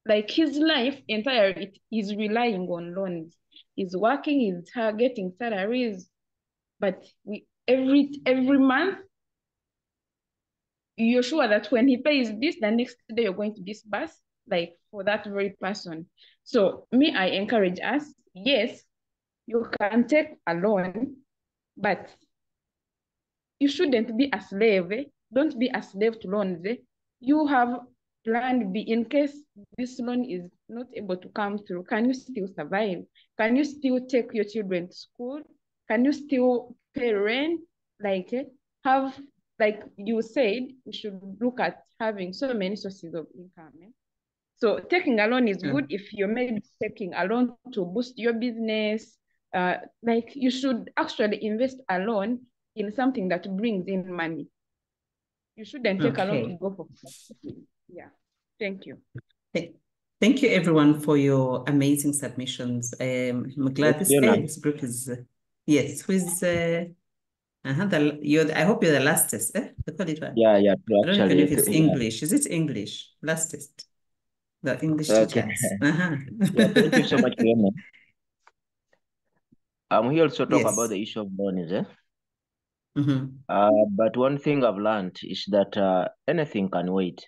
like his life entirely is relying on loans. He's working, he's getting salaries, but every month you're sure that when he pays this, the next day you're going to disburse, like for that very person. So me, I encourage us, yes, you can take a loan, but you shouldn't be a slave. Don't be a slave to loans. You have plan B in case this loan is not able to come through. Can you still survive? Can you still take your children to school? Can you still pay rent? Like have, like you said, we should look at having so many sources of income. So taking a loan is good if you're maybe taking a loan to boost your business. Like you should actually invest a loan in something that brings in money. You shouldn't take a loan to go for yeah. Thank you. Thank you everyone for your amazing submissions. I'm glad this group is yes. Who is I hope you're the lastest. They call it what? Yeah, I don't even know if it's yeah. English. Is it English? Lastest. The English Okay. teachers. Yeah, thank you so much, Fiona. We also talk about the issue of loans. But one thing I've learned is that anything can wait,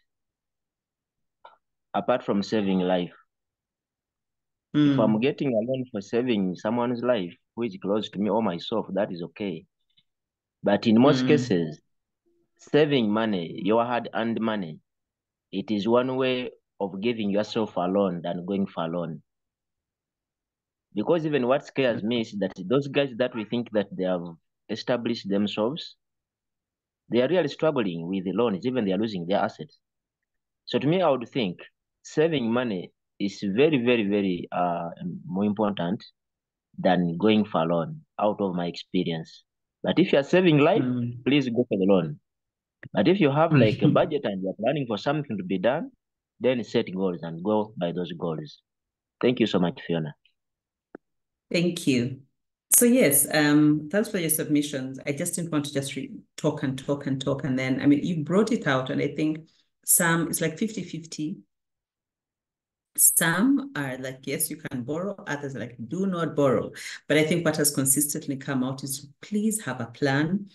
apart from saving life. If I'm getting a loan for saving someone's life who is close to me or myself, that is okay. But in most cases, saving money, your hard-earned money, it is one way of giving yourself a loan than going for a loan. Because even what scares me is that those guys that we think that they have established themselves, they are really struggling with the loans, even they are losing their assets. So to me, I would think saving money is very, very, very more important than going for a loan, out of my experience. But if you are saving life, please go for the loan. But if you have like a budget and you're planning for something to be done, then set goals and go by those goals. Thank you so much, Fiona. Thank you. So yes, thanks for your submissions. I just didn't want to just talk and talk and talk. And then, I mean, you brought it out and I think some, it's like 50-50. Some are like, yes, you can borrow. Others are like, do not borrow. But I think what has consistently come out is please have a plan.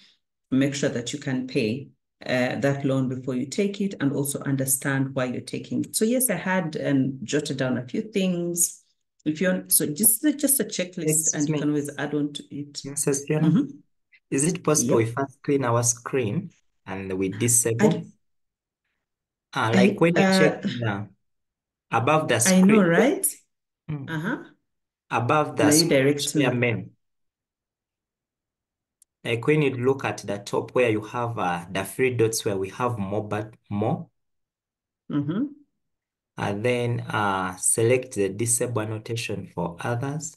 Make sure that you can pay that loan before you take it and also understand why you're taking it. So yes, I had jotted down a few things. If you're so just a checklist and you can always add on to it. Mrs. Fiona, is it possible we first clean our screen and we disable? Like when you check above the screen. I know, right? Above the screen menu. Like when you look at the top where you have the three dots where we have more but more. And then select the disable annotation for others.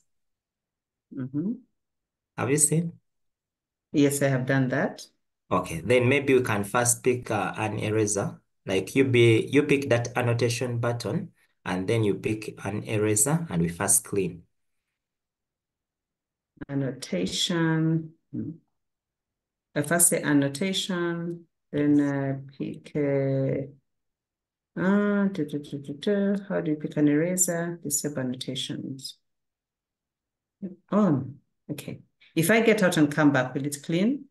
Have you seen? Yes, I have done that. Okay, then maybe we can first pick an eraser. Like you pick that annotation button and then you pick an eraser and we first clean. Annotation. I first say annotation, then pick how do you pick an eraser? Disable annotations. Oh, okay. If I get out and come back, will it clean?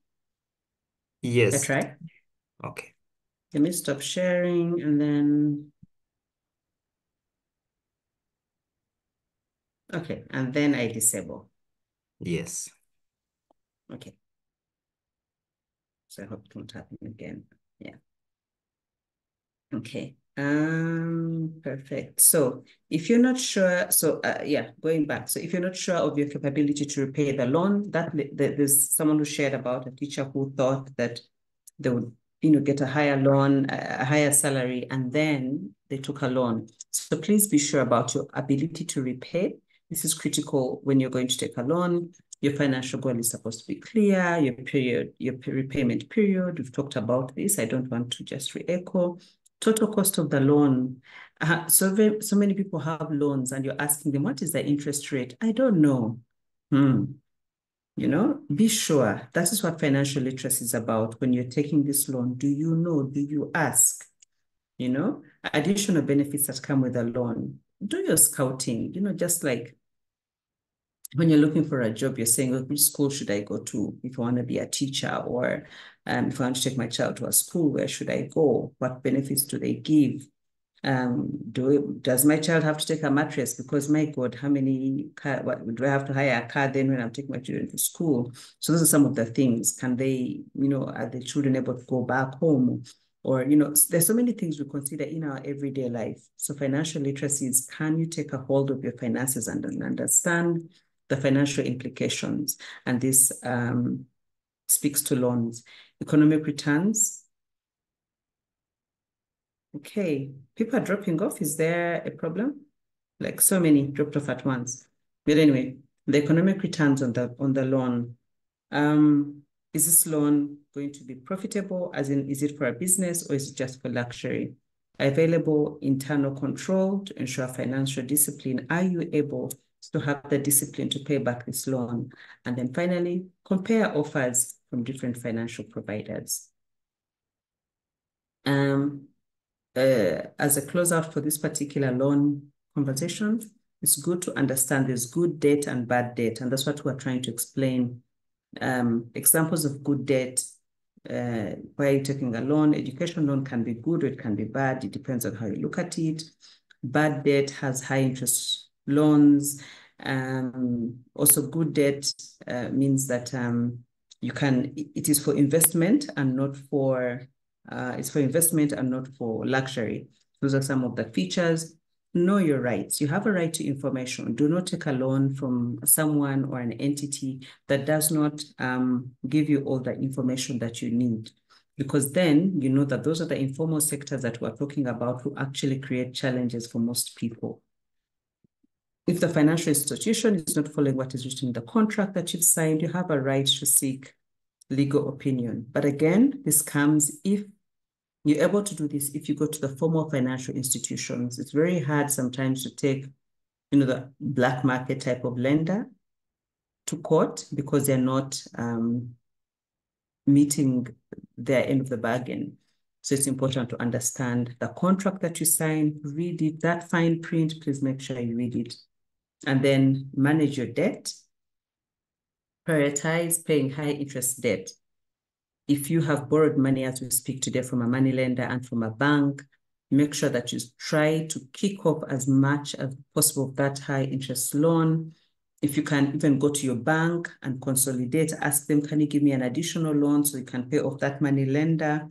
Yes. I try. Okay. Let me stop sharing and then. Okay, and then I disable. Yes. Okay. So I hope it won't happen again. Yeah. Okay. Perfect. So if you're not sure, going back. So if you're not sure of your capability to repay the loan, there's someone who shared about a teacher who thought that they would, get a higher loan, a higher salary, and then they took a loan. So please be sure about your ability to repay. This is critical when you're going to take a loan. Your financial goal is supposed to be clear, your repayment period. We've talked about this. I don't want to just re-echo. Total cost of the loan. So many people have loans and you're asking them, what is the interest rate? I don't know. You know, be sure. That is what financial literacy is about. When you're taking this loan, do you know? Do you ask? You know, additional benefits that come with a loan. Do your scouting, you know, just like when you're looking for a job, you're saying, which school should I go to if I want to be a teacher? Or if I want to take my child to a school, where should I go? What benefits do they give? Does my child have to take a mattress? Because my God, how many do I have to hire a car then when I'm taking my children to school? So those are some of the things. Can they, you know, are the children able to go back home? Or, you know, there's so many things we consider in our everyday life. So financial literacy is, can you take a hold of your finances and understand the financial implications? And this speaks to loans. Economic returns. Okay, people are dropping off. Is there a problem? Like so many dropped off at once. But anyway, the economic returns on the loan. Is this loan going to be profitable? As in, is it for a business or is it just for luxury? Available internal control to ensure financial discipline. Are you able to have the discipline to pay back this loan? And then finally, compare offers from different financial providers. As a closeout for this particular loan conversation, it's good to understand there's good debt and bad debt, and that's what we're trying to explain. Examples of good debt, why you're taking a loan. Education loan can be good or it can be bad. It depends on how you look at it. Bad debt has high interest loans. Also, good debt means that it is for investment and not for it's for investment and not for luxury. Those are some of the features. Know your rights. You have a right to information. Do not take a loan from someone or an entity that does not give you all the information that you need, because then you know that those are the informal sectors that we're talking about who actually create challenges for most people. If the financial institution is not following what is written in the contract that you've signed, you have a right to seek legal opinion. But again, this comes if you're able to do this if you go to the formal financial institutions. It's very hard sometimes to take, you know, the black market type of lender to court because they're not meeting their end of the bargain. So it's important to understand the contract that you sign, read it, that fine print, please make sure you read it. And then manage your debt. Prioritize paying high interest debt. If you have borrowed money as we speak today from a money lender and from a bank, make sure that you try to kick off as much as possible of that high interest loan. If you can even go to your bank and consolidate, ask them, can you give me an additional loan so you can pay off that money lender?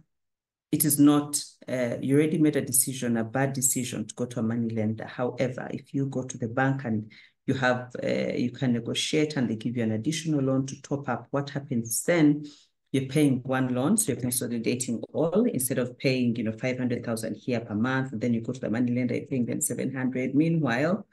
It is not, you already made a decision, a bad decision to go to a money lender. However, if you go to the bank and you have, you can negotiate and they give you an additional loan to top up, what happens then? You're paying one loan, so you're consolidating all instead of paying, you know, 500,000 here per month. And then you go to the money lender, you're paying them 700. Meanwhile,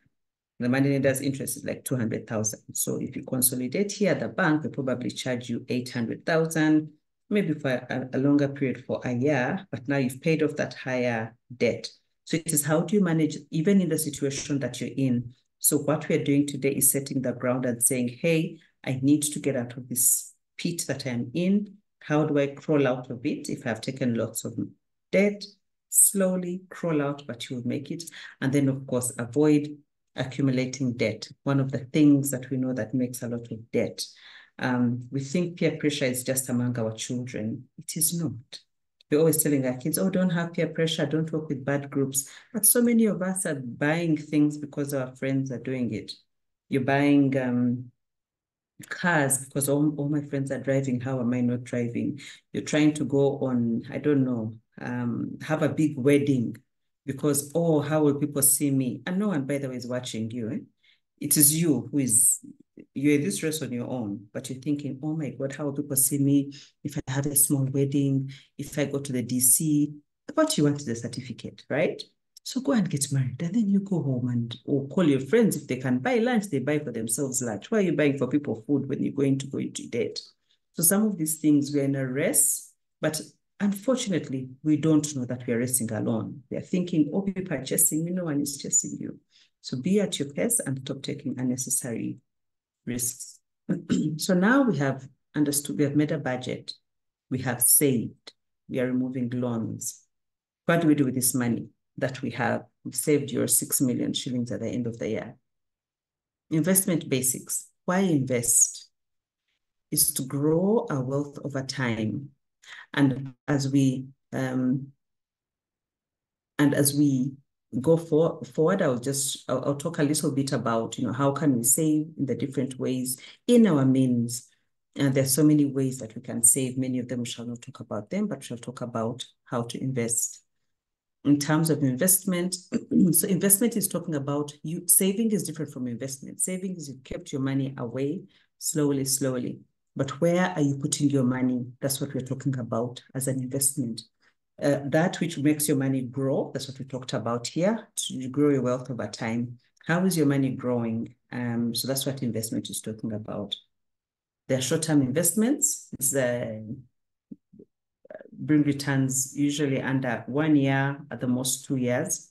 the money lender's interest is like 200,000. So if you consolidate here at the bank, they probably charge you 800,000, maybe for a longer period for a year, but now you've paid off that higher debt. So it is how do you manage, even in the situation that you're in. So what we're doing today is setting the ground and saying, hey, I need to get out of this pit that I'm in. How do I crawl out of it? If I've taken lots of debt, slowly crawl out, but you'll make it. And then, of course, avoid accumulating debt. One of the things that we know that makes a lot of debt. We think peer pressure is just among our children. It is not. We're always telling our kids, oh, don't have peer pressure, don't work with bad groups. But so many of us are buying things because our friends are doing it. You're buying cars because all my friends are driving. How am I not driving? You're trying to go on, I don't know, have a big wedding because, oh, how will people see me? And no one, by the way, is watching you. Eh? It is you who is, you're in this race on your own, but you're thinking, oh my God, how will people see me if I have a small wedding, if I go to the DC? What you want is a certificate, right? So go and get married, and then you go home or call your friends. If they can buy lunch, they buy for themselves lunch. Why are you buying for people food when you're going to go into debt? So some of these things we're in a race, but unfortunately, we don't know that we are racing alone. We are thinking, oh, people are chasing me, no one is chasing you. So be at your pace and stop taking unnecessary risks. So now we have understood, we have made a budget, we have saved, we are removing loans. What do we do with this money that we have? We've saved your 6 million shillings at the end of the year. Investment basics. Why invest? Is to grow our wealth over time. And as we go forward, I'll talk a little bit about, how can we save in the different ways in our means. And there's so many ways that we can save. Many of them, we shall not talk about them, but we'll talk about how to invest. In terms of investment, so investment is talking about saving is different from investment. Saving is you kept your money away slowly. But where are you putting your money? That's what we're talking about as an investment. That which makes your money grow, that's what we talked about here, to grow your wealth over time. How is your money growing? So that's what investment is talking about. There are short-term investments. Bring returns usually under 1 year, at the most 2 years.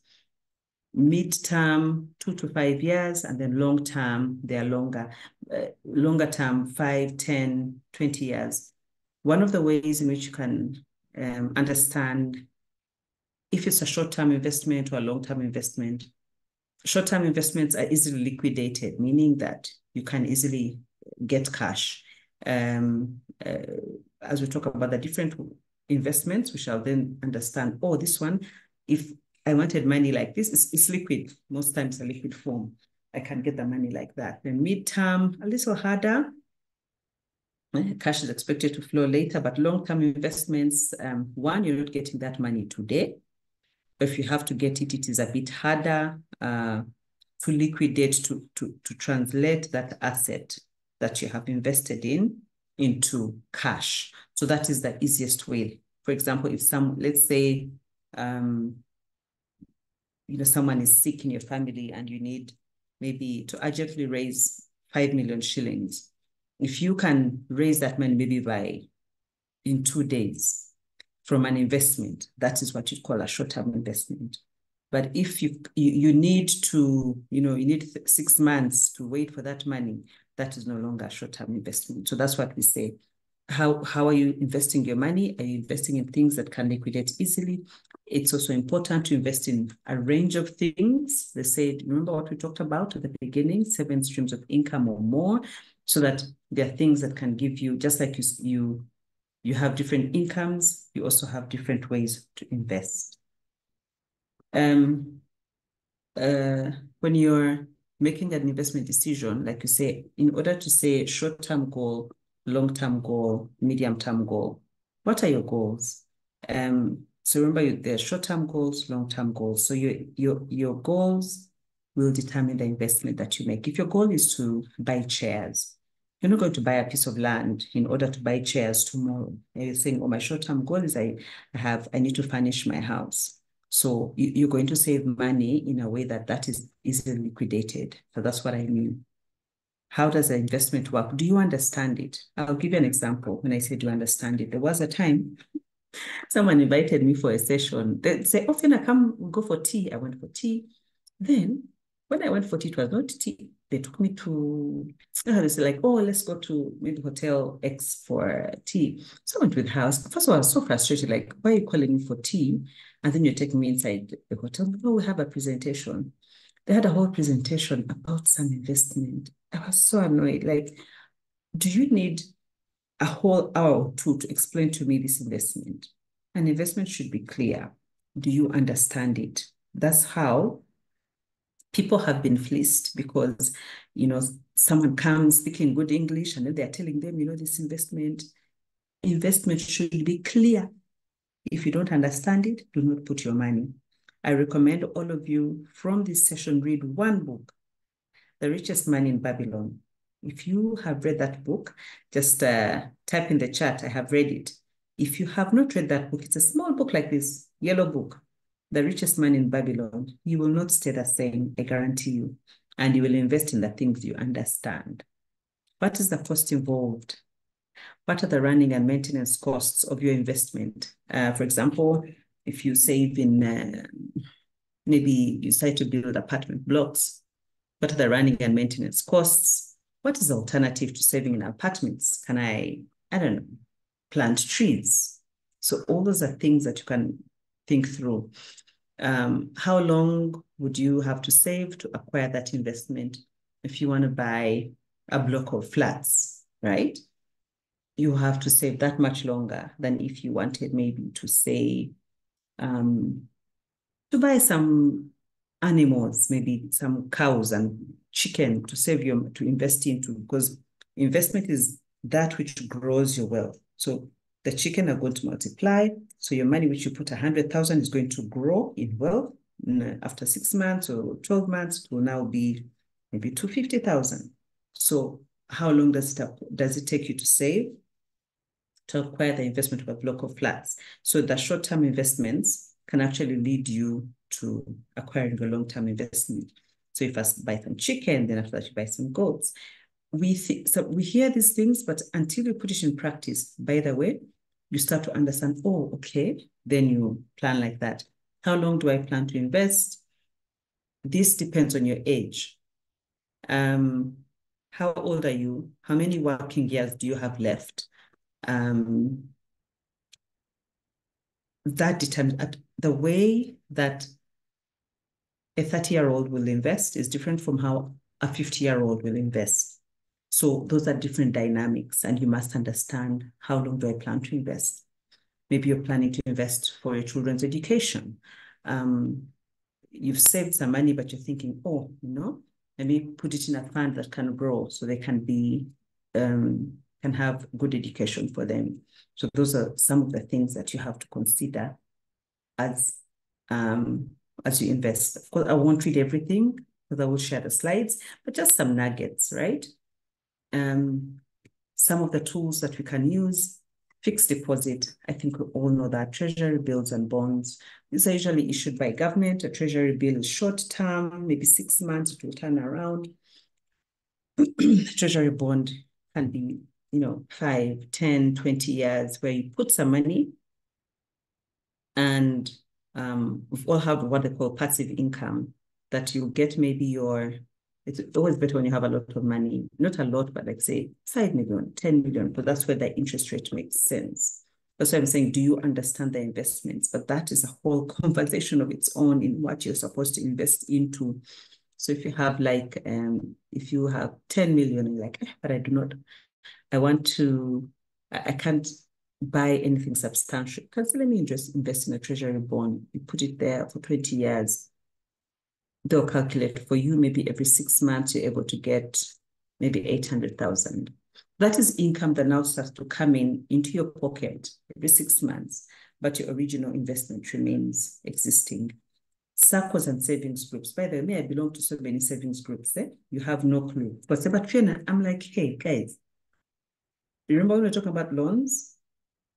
Mid-term, 2 to 5 years, and then long-term, they are longer. Longer term, 5, 10, 20 years. One of the ways in which you can understand if it's a short-term investment or a long-term investment, short-term investments are easily liquidated, meaning that you can easily get cash. As we talk about the different investments, we shall then understand, oh, this one, if I wanted money like this, it's liquid, most times a liquid form. I can get the money like that. Then mid-term, a little harder. Cash is expected to flow later, but long-term investments, one, you're not getting that money today. If you have to get it, it is a bit harder to liquidate, to translate that asset that you have invested in into cash. So that is the easiest way. For example, if let's say, someone is sick in your family and you need maybe to urgently raise 5 million shillings. If you can raise that money maybe in 2 days from an investment, that is what you call a short-term investment. But if you need to, you need 6 months to wait for that money, that is no longer a short-term investment. So that's what we say. How are you investing your money? Are you investing in things that can liquidate easily? It's also important to invest in a range of things. They said, remember what we talked about at the beginning, 7 streams of income or more, so that there are things that can give you, just like you have different incomes, you also have different ways to invest. When you're making an investment decision, like you say, in order to say short-term goal, long-term goal, medium-term goal, what are your goals? So remember, there are short-term goals, long-term goals. So your goals will determine the investment that you make. If your goal is to buy chairs, you're not going to buy a piece of land in order to buy chairs tomorrow. You're saying, oh, my short-term goal is I need to furnish my house. So you're going to save money in a way that is easily liquidated. So that's what I mean. How does the investment work? Do you understand it? I'll give you an example. When I say, do you understand it? There was a time someone invited me for a session. They say, oh, Fiona, come, we'll go for tea. I went for tea. Then when I went for tea, it was not tea. They took me to, they said like, oh, let's go to maybe Hotel X for tea. So I went with her. First of all, I was so frustrated, like, why are you calling me for tea? And then you're taking me inside the hotel. Oh, we have a presentation. They had a whole presentation about some investment. I was so annoyed. Like, do you need a whole hour or two to explain to me this investment? An investment should be clear. Do you understand it? That's how people have been fleeced, because, someone comes speaking good English and then they're telling them, this investment should be clear. If you don't understand it, do not put your money. I recommend all of you from this session read one book, The Richest Man in Babylon. If you have read that book, just type in the chat, I have read it. If you have not read that book, it's a small book like this, yellow book. the richest man in Babylon, you will not stay the same, I guarantee you. And you will invest in the things you understand. What is the cost involved? What are the running and maintenance costs of your investment? For example, if you save in, maybe you decide to build apartment blocks, what are the running and maintenance costs? What is the alternative to saving in apartments? Can I don't know, plant trees? So all those are things that you can think through. How long would you have to save to acquire that investment? If you want to buy a block of flats, right? You have to save that much longer than if you wanted maybe to say, to buy some animals, maybe some cows and chicken to save you, to invest into, because investment is that which grows your wealth. So the chicken are going to multiply. So your money, which you put 100,000, is going to grow in wealth. After 6 months or 12 months, it will now be maybe 250,000. So how long does it take you to save to acquire the investment of a block of flats? So the short-term investments can actually lead you to acquiring a long-term investment. So if I buy some chicken, then after that you buy some goats. So we hear these things, but until you put it in practice, by the way, you start to understand, oh, okay, then you plan like that. How long do I plan to invest? This depends on your age. How old are you? How many working years do you have left? That determines the way that a 30-year-old will invest is different from how a 50-year-old will invest. So those are different dynamics, and you must understand, how long do I plan to invest? Maybe you're planning to invest for your children's education. You've saved some money, but you're thinking, oh, let me put it in a fund that can grow so they can can have good education for them. So those are some of the things that you have to consider as you invest. Of course, I won't read everything because I will share the slides, but just some nuggets, right? Some of the tools that we can use: fixed deposit. I think we all know that. Treasury bills and bonds. These are usually issued by government. A treasury bill is short term, maybe 6 months, it will turn around. Treasury bond can be, 5, 10, 20 years, where you put some money, and we've all have what they call passive income, that you get maybe it's always better when you have a lot of money, not a lot, but like say 5 million, 10 million, but that's where the interest rate makes sense. That's why I'm saying, do you understand the investments? But that is a whole conversation of its own in what you're supposed to invest into. So if you have if you have 10 million, you're like, but I can't buy anything substantial, because let me just invest in a treasury bond. You put it there for 20 years. They'll calculate for you, maybe every 6 months, you're able to get maybe 800,000. That is income that now starts to come into your pocket every 6 months, but your original investment remains existing. SACCOs and savings groups. By the way, I belong to so many savings groups. You have no clue. But Fiona, I'm like, hey, guys, remember when we were talking about loans?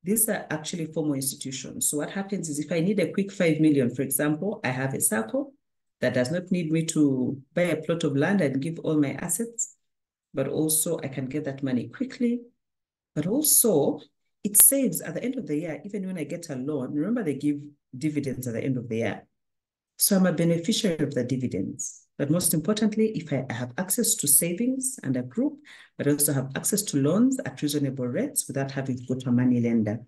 These are actually formal institutions. So what happens is, if I need a quick 5 million, for example, I have a SACCO that does not need me to buy a plot of land and give all my assets, but also I can get that money quickly. But also it saves at the end of the year. Even when I get a loan, remember they give dividends at the end of the year. So I'm a beneficiary of the dividends. But most importantly, if I have access to savings and a group, but I also have access to loans at reasonable rates without having to go to a money lender.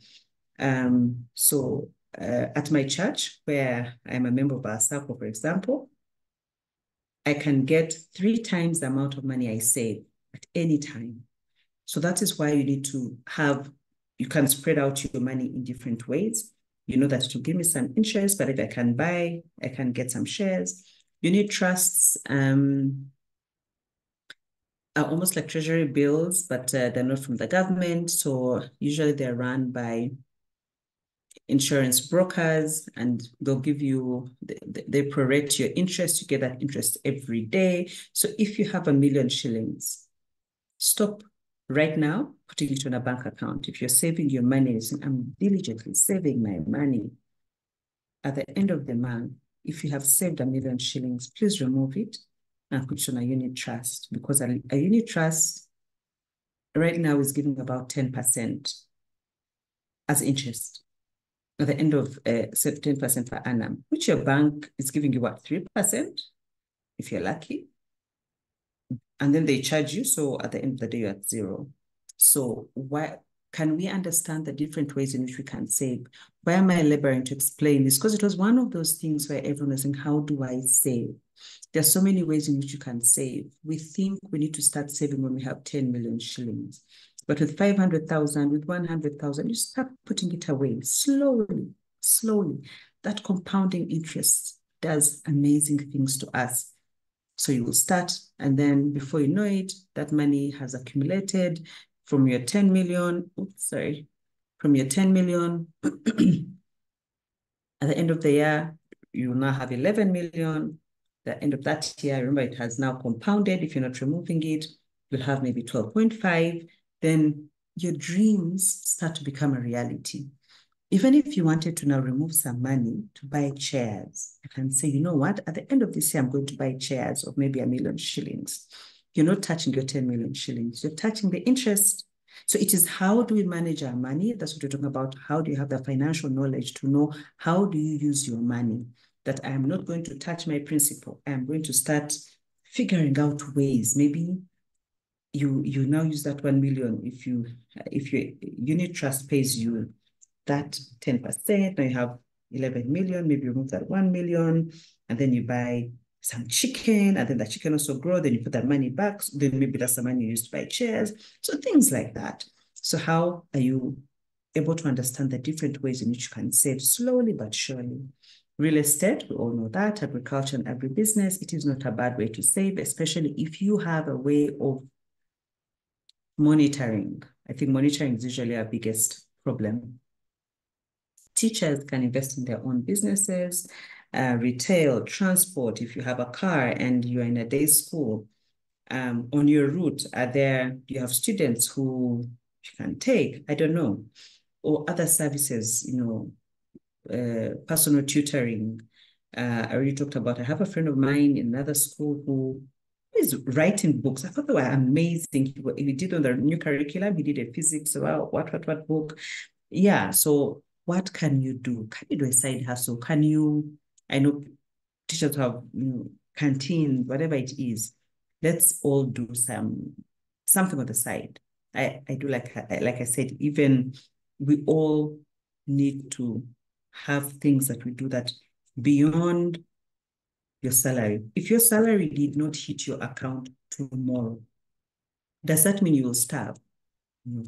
At my church, where I'm a member of our SACCO, for example, I can get 3 times the amount of money I save at any time. So that is why you need to you can spread out your money in different ways. You know that it will give me some interest, but if I can buy, I can get some shares. You need trusts, are almost like treasury bills, but they're not from the government. So usually they're run by insurance brokers, and they'll give you, they prorate your interest. You get that interest every day. So if you have 1 million shillings, stop right now putting it on a bank account. If you're saving your money, I'm diligently saving my money, at the end of the month, if you have saved £1 million shillings, please remove it and put it on a unit trust, because a unit trust right now is giving about 10% as interest at the end of 10% per annum, which your bank is giving you what, 3% if you're lucky. And then they charge you. So at the end of the day, you're at zero. So why can we understand the different ways in which we can save? Why am I laboring to explain this? Because it was one of those things where everyone was saying, how do I save? There are so many ways in which you can save. We think we need to start saving when we have 10 million shillings. But with 500,000, with 100,000, you start putting it away slowly, slowly. That compounding interest does amazing things to us. So you will start, and then before you know it, that money has accumulated from your 10 million, from your 10 million. At the end of the year, you will now have 11 million. At the end of that year, remember, it has now compounded. If you're not removing it, you'll have maybe 12.5. Then your dreams start to become a reality. Even if you wanted to now remove some money to buy chairs, you can say, you know what, at the end of this year, I'm going to buy chairs of maybe 1 million shillings. You're not touching your 10 million shillings. You're touching the interest. So it is, how do we manage our money? That's what we're talking about. How do you have the financial knowledge to know how do you use your money? That I am not going to touch my principal. I am going to start figuring out ways. Maybe you now use that 1 million. If your unit trust pays you that 10%, now you have 11 million, maybe you remove that 1 million, and then you buy some chicken, and then the chicken also grow, then you put that money back, so then maybe that's the money you used to buy chairs. So things like that. So how are you able to understand the different ways in which you can save slowly but surely? Real estate, we all know that. Agriculture and agribusiness, it is not a bad way to save, especially if you have a way of monitoring. I think monitoring is usually our biggest problem. Teachers can invest in their own businesses, retail, transport. If you have a car and you're in a day school, on your route, do you have students who you can take? I don't know. Or other services, personal tutoring. I already talked about, I have a friend of mine in another school who is writing books. I thought they were amazing. He did on the new curriculum, he did a physics, what book. Yeah, so what can you do? Can you do a side hustle? I know teachers have canteens, whatever it is. Let's all do something on the side. I do like I said, even we all need to have things that we do that beyond your salary. If your salary did not hit your account tomorrow, does that mean you will starve? No.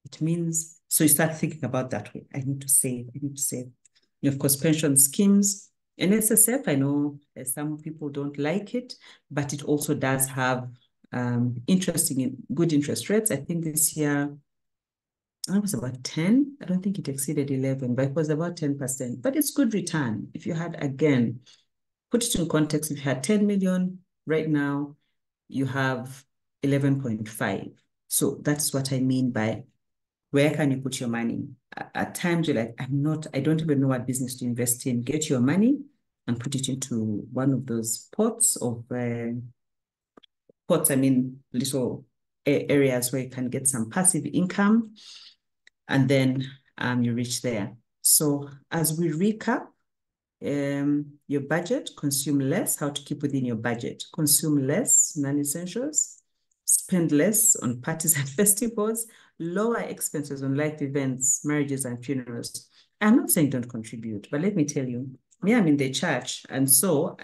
It means, so you start thinking about that way. I need to save. Of course, pension schemes. NSSF, I know some people don't like it, but it also does have good interest rates. I think this year, it was about 10. I don't think it exceeded 11, but it was about 10%. But it's good return. If you had, again, put it in context, if you had 10 million right now, you have 11.5. So that's what I mean by where can you put your money? At times you're like, I don't even know what business to invest in. Get your money and put it into one of those little areas where you can get some passive income, and then you reach there. So as we recap, your budget, consume less, how to keep within your budget. Consume less non-essentials, spend less on parties and festivals, lower expenses on life events, marriages and funerals. I'm not saying don't contribute, but let me tell you, me, I'm in the church. And so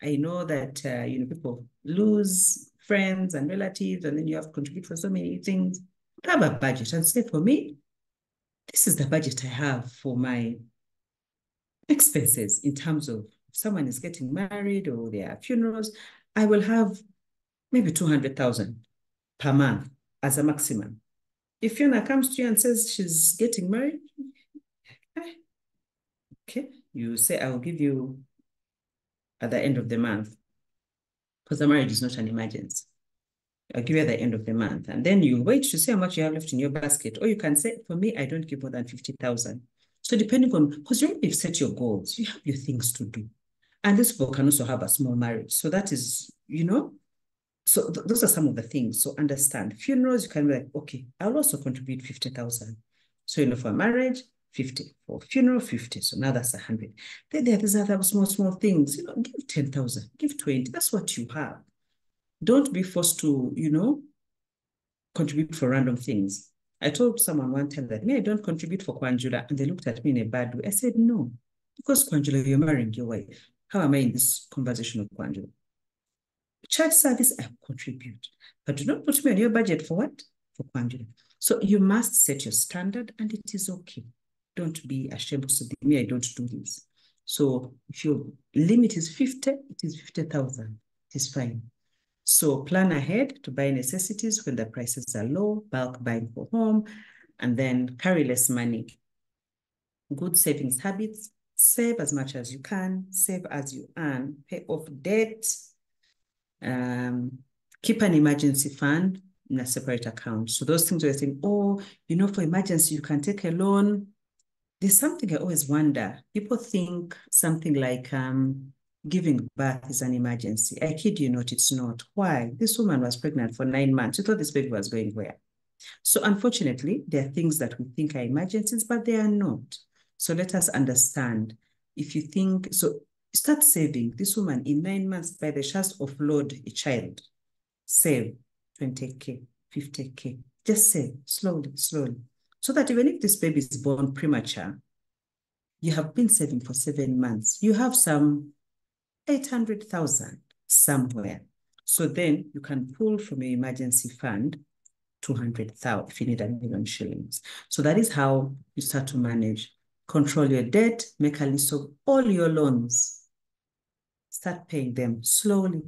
I know that, people lose friends and relatives, and then you have to contribute for so many things. Have a budget and say, for me, this is the budget I have for my expenses in terms of if someone is getting married or their funerals, I will have maybe 200,000 per month as a maximum. If Fiona comes to you and says she's getting married, okay, you say, I will give you at the end of the month, because the marriage is not an emergency. I'll give you at the end of the month. And then you wait to see how much you have left in your basket. Or you can say, for me, I don't give more than 50,000. So depending on, because you've set your goals, you have your things to do. And this people can also have a small marriage. So that is, so those are some of the things. So understand, funerals, you can be like, okay, I'll also contribute 50,000. So, for marriage, 50. For funeral, 50. So now that's 100. Then there are these other small things. Give 10,000, give 20. That's what you have. Don't be forced to, contribute for random things. I told someone one time that, I don't contribute for Kwanjula. And they looked at me in a bad way. I said, no, because Kwanjula, you're marrying your wife. How am I in this conversation with Kwanjula? Church service, I contribute. But do not put me on your budget for what? For Kwanjula. So you must set your standard, and it is okay. Don't be ashamed to say, me, I don't do this. So if your limit is 50, it is 50,000. It is fine. So plan ahead to buy necessities when the prices are low, bulk buying for home, and then carry less money. Good savings habits, save as much as you can, save as you earn, pay off debt, keep an emergency fund in a separate account. So those things where you think, for emergency, you can take a loan. There's something I always wonder. People think something like giving birth is an emergency. I kid you not, it's not. Why? This woman was pregnant for 9 months. You thought this baby was going where? So unfortunately, there are things that we think are emergencies, but they are not. So let us understand. If you think, so start saving. This woman in 9 months, by the chance offload a child, save 20K, 50K. Just save slowly. So that even if this baby is born premature, you have been saving for 7 months. You have some 800,000 somewhere. So then you can pull from your emergency fund 200,000 if you need 1 million shillings. So that is how you start to manage. Control your debt, make a list of all your loans. Start paying them slowly.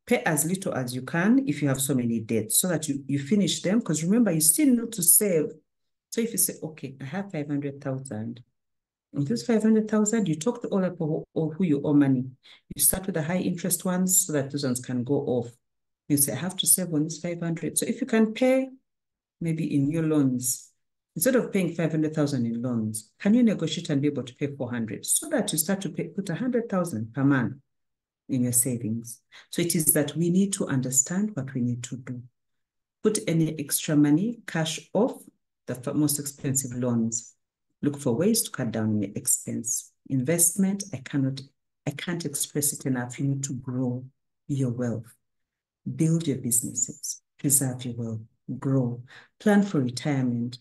Pay as little as you can if you have so many debts so that you finish them. Because remember, you still need to save. So if you say, okay, I have 500,000. And this 500,000, you talk to all people who you owe money. You start with the high interest ones so that those ones can go off. You say, I have to save on this 500. So if you can pay maybe in your loans, instead of paying 500,000 in loans, can you negotiate and be able to pay 400 so that you start to put 100,000 per month in your savings? So it is that we need to understand what we need to do. Put any extra money, cash off the most expensive loans. Look for ways to cut down your expense. Investment, I can't express it enough. You need to grow your wealth. Build your businesses, preserve your wealth, grow, plan for retirement.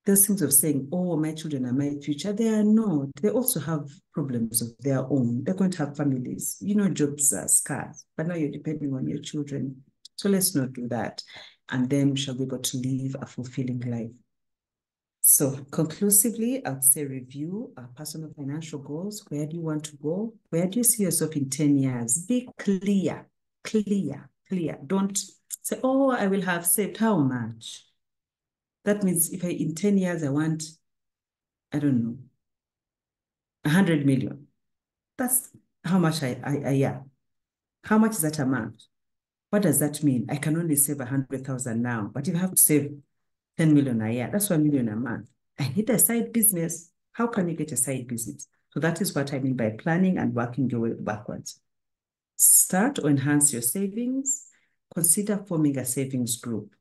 Those things of saying, my children are my future, they are not. They also have problems of their own. They're going to have families. Jobs are scarce, but now you're depending on your children. So let's not do that. And then we shall be able to live a fulfilling life. So conclusively, I would say review our personal financial goals. Where do you want to go? Where do you see yourself in 10 years? Be clear. Don't say, I will have saved how much? That means if in 10 years, I want, I don't know, 100 million. That's how much yeah. How much is that amount? What does that mean? I can only save 100,000 now, but if I have to save 10 million a year, that's 1 million a month. I need a side business. How can you get a side business? So that is what I mean by planning and working your way backwards. Start or enhance your savings. Consider forming a savings group.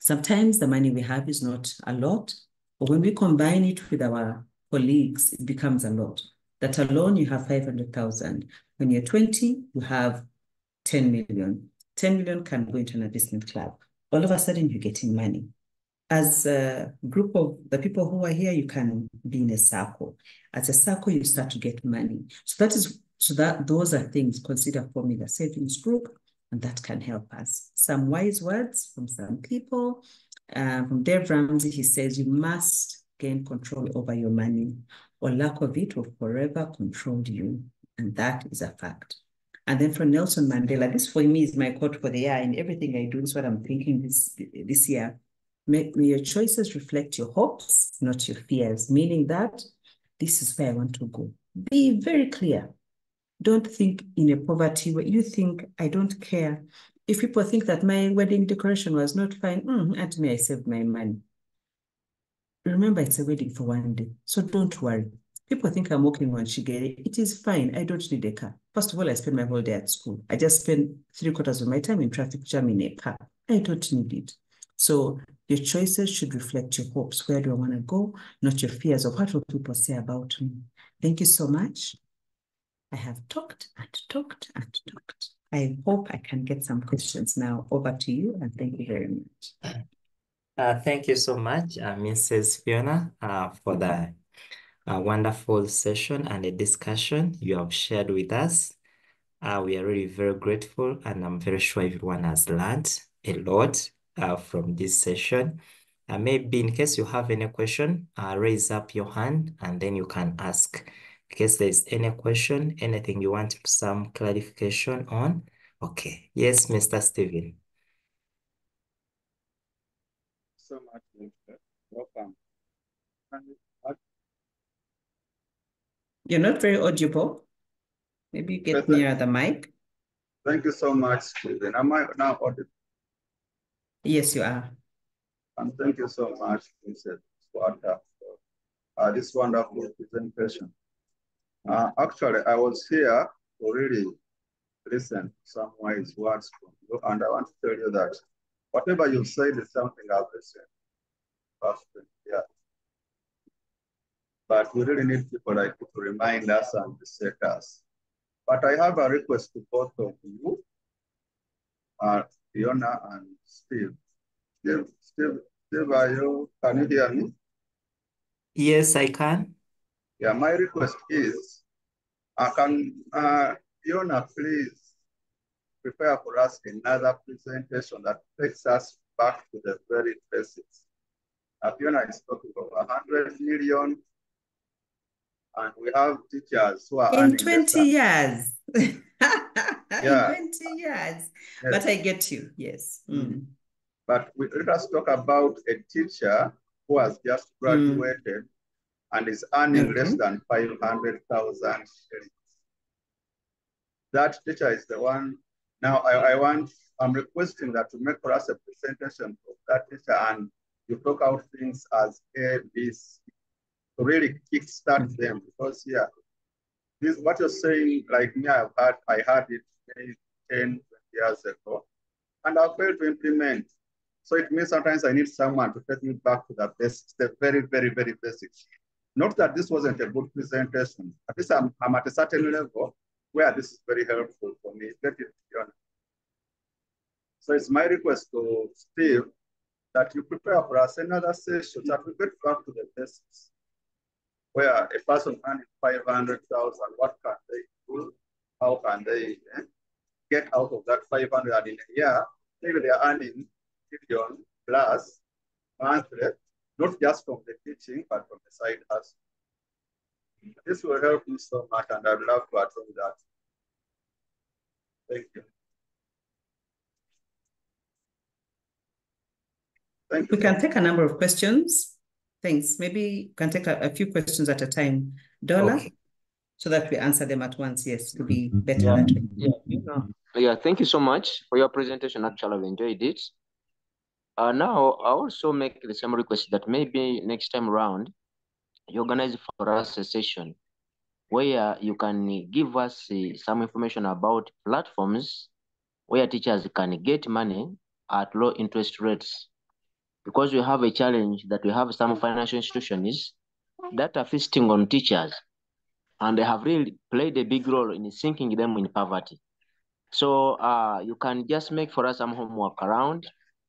Sometimes the money we have is not a lot, but when we combine it with our colleagues, it becomes a lot. That alone, you have 500,000. When you're 20, you have 10 million. 10 million can go into an investment club. All of a sudden, you're getting money. As a group of the people who are here, you can be in a circle. As a circle, you start to get money. Those are things. Consider forming a savings group, and that can help us. Some wise words from some people. From Dave Ramsey, he says, you must gain control over your money, or lack of it will forever control you. And that is a fact. And then from Nelson Mandela, this for me is my quote for the year. In everything I do, is what I'm thinking this year. May your choices reflect your hopes, not your fears, meaning that this is where I want to go. Be very clear. Don't think in a poverty where you think, I don't care. If people think that my wedding decoration was not fine, at me, I saved my money. remember, it's a wedding for one day, so don't worry. People think I'm working on Shigeri. It is fine. I don't need a car. First of all, I spend my whole day at school. I just spend 3/4 of my time in traffic jam in a car. I don't need it. So your choices should reflect your hopes. Where do I want to go? Not your fears of what will people say about me. Thank you so much. I have talked and talked and talked. I hope I can get some questions now. Over to you, and thank you very much. Thank you so much, Mrs. Fiona, for the wonderful session and the discussion you have shared with us. We are really very grateful, and I'm very sure everyone has learned a lot from this session. Maybe in case you have any question, raise up your hand and then you can ask. In case there's any question, anything you want some clarification on. Okay. Yes, Mr. Steven. So much, Mr. Welcome. You're not very audible. Maybe you get near the mic. Thank you so much, Stephen. Am I now audible? Yes, you are. And thank you so much, Mrs. Luswata, for this wonderful presentation. Actually, I was here to really listen to some wise words from you, and I want to tell you that whatever you said is something I've listened past 20 years. But we really need people like you to remind us and reset us. But I have a request to both of you, Fiona and Steve. Steve, can you hear me? Yes, I can. Yeah, my request is, can Fiona please prepare for us another presentation that takes us back to the very basics. Fiona is talking of 100 million, and we have teachers who are in 20 years. Yeah. In 20 years. Yes. But I get you, yes. But let us talk about a teacher who has just graduated and is earning less than 500,000 shillings. That teacher is the one. Now I'm requesting that to make for us a presentation of that teacher, and you talk out things as A, B, C, to really kickstart them, because this what you're saying, like me, I had it maybe 10, 20 years ago, and I failed to implement. So it means sometimes I need someone to take me back to the basics, the very, very, very basics. Not that this wasn't a good presentation. At least I'm at a certain level where this is very helpful for me. Let it be honest. So it's my request to Steve that you prepare for us another session that we get back to the basics. Where a person earning 500,000, what can they do? How can they get out of that 500 in a year? Maybe they are earning million plus monthly, not just from the teaching, but from the side hustle. This will help me so much, and I'd love to attend that. Thank you. Thank you. We can take a number of questions. Thanks. Maybe you can take a few questions at a time, Dola, so that we answer them at once. Yes, it will be better that way. Yeah, thank you so much for your presentation. Actually, I've enjoyed it. Now, I also make the same request that maybe next time around, you organize for us a session where you can give us some information about platforms where teachers can get money at low interest rates. Because we have a challenge that we have some financial institutions that are feasting on teachers, and they have really played a big role in sinking them in poverty. So you can just make for us some homework around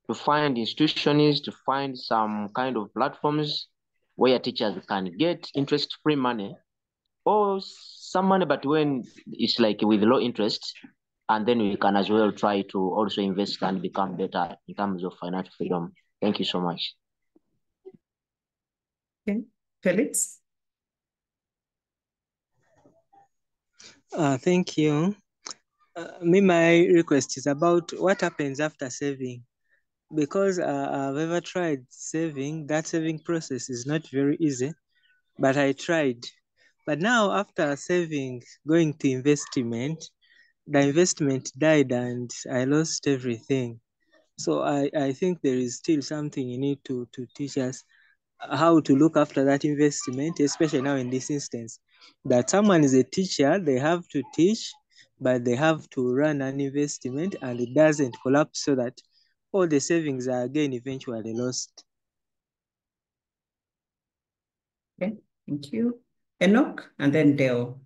to find institutions, to find some kind of platforms where teachers can get interest-free money, or some money, but when it's like with low interest, and then we can as well try to also invest and become better in terms of financial freedom. Thank you so much. Okay, Felix? Thank you. My request is about what happens after saving. Because I've ever tried saving, that saving process is not very easy, but I tried. But now after saving, going to investment, the investment died and I lost everything. So I think there is still something you need to teach us how to look after that investment, especially now in this instance, that someone is a teacher, they have to teach, but they have to run an investment and it doesn't collapse so that all the savings are again eventually lost. Okay, thank you. Enoch and then Dale.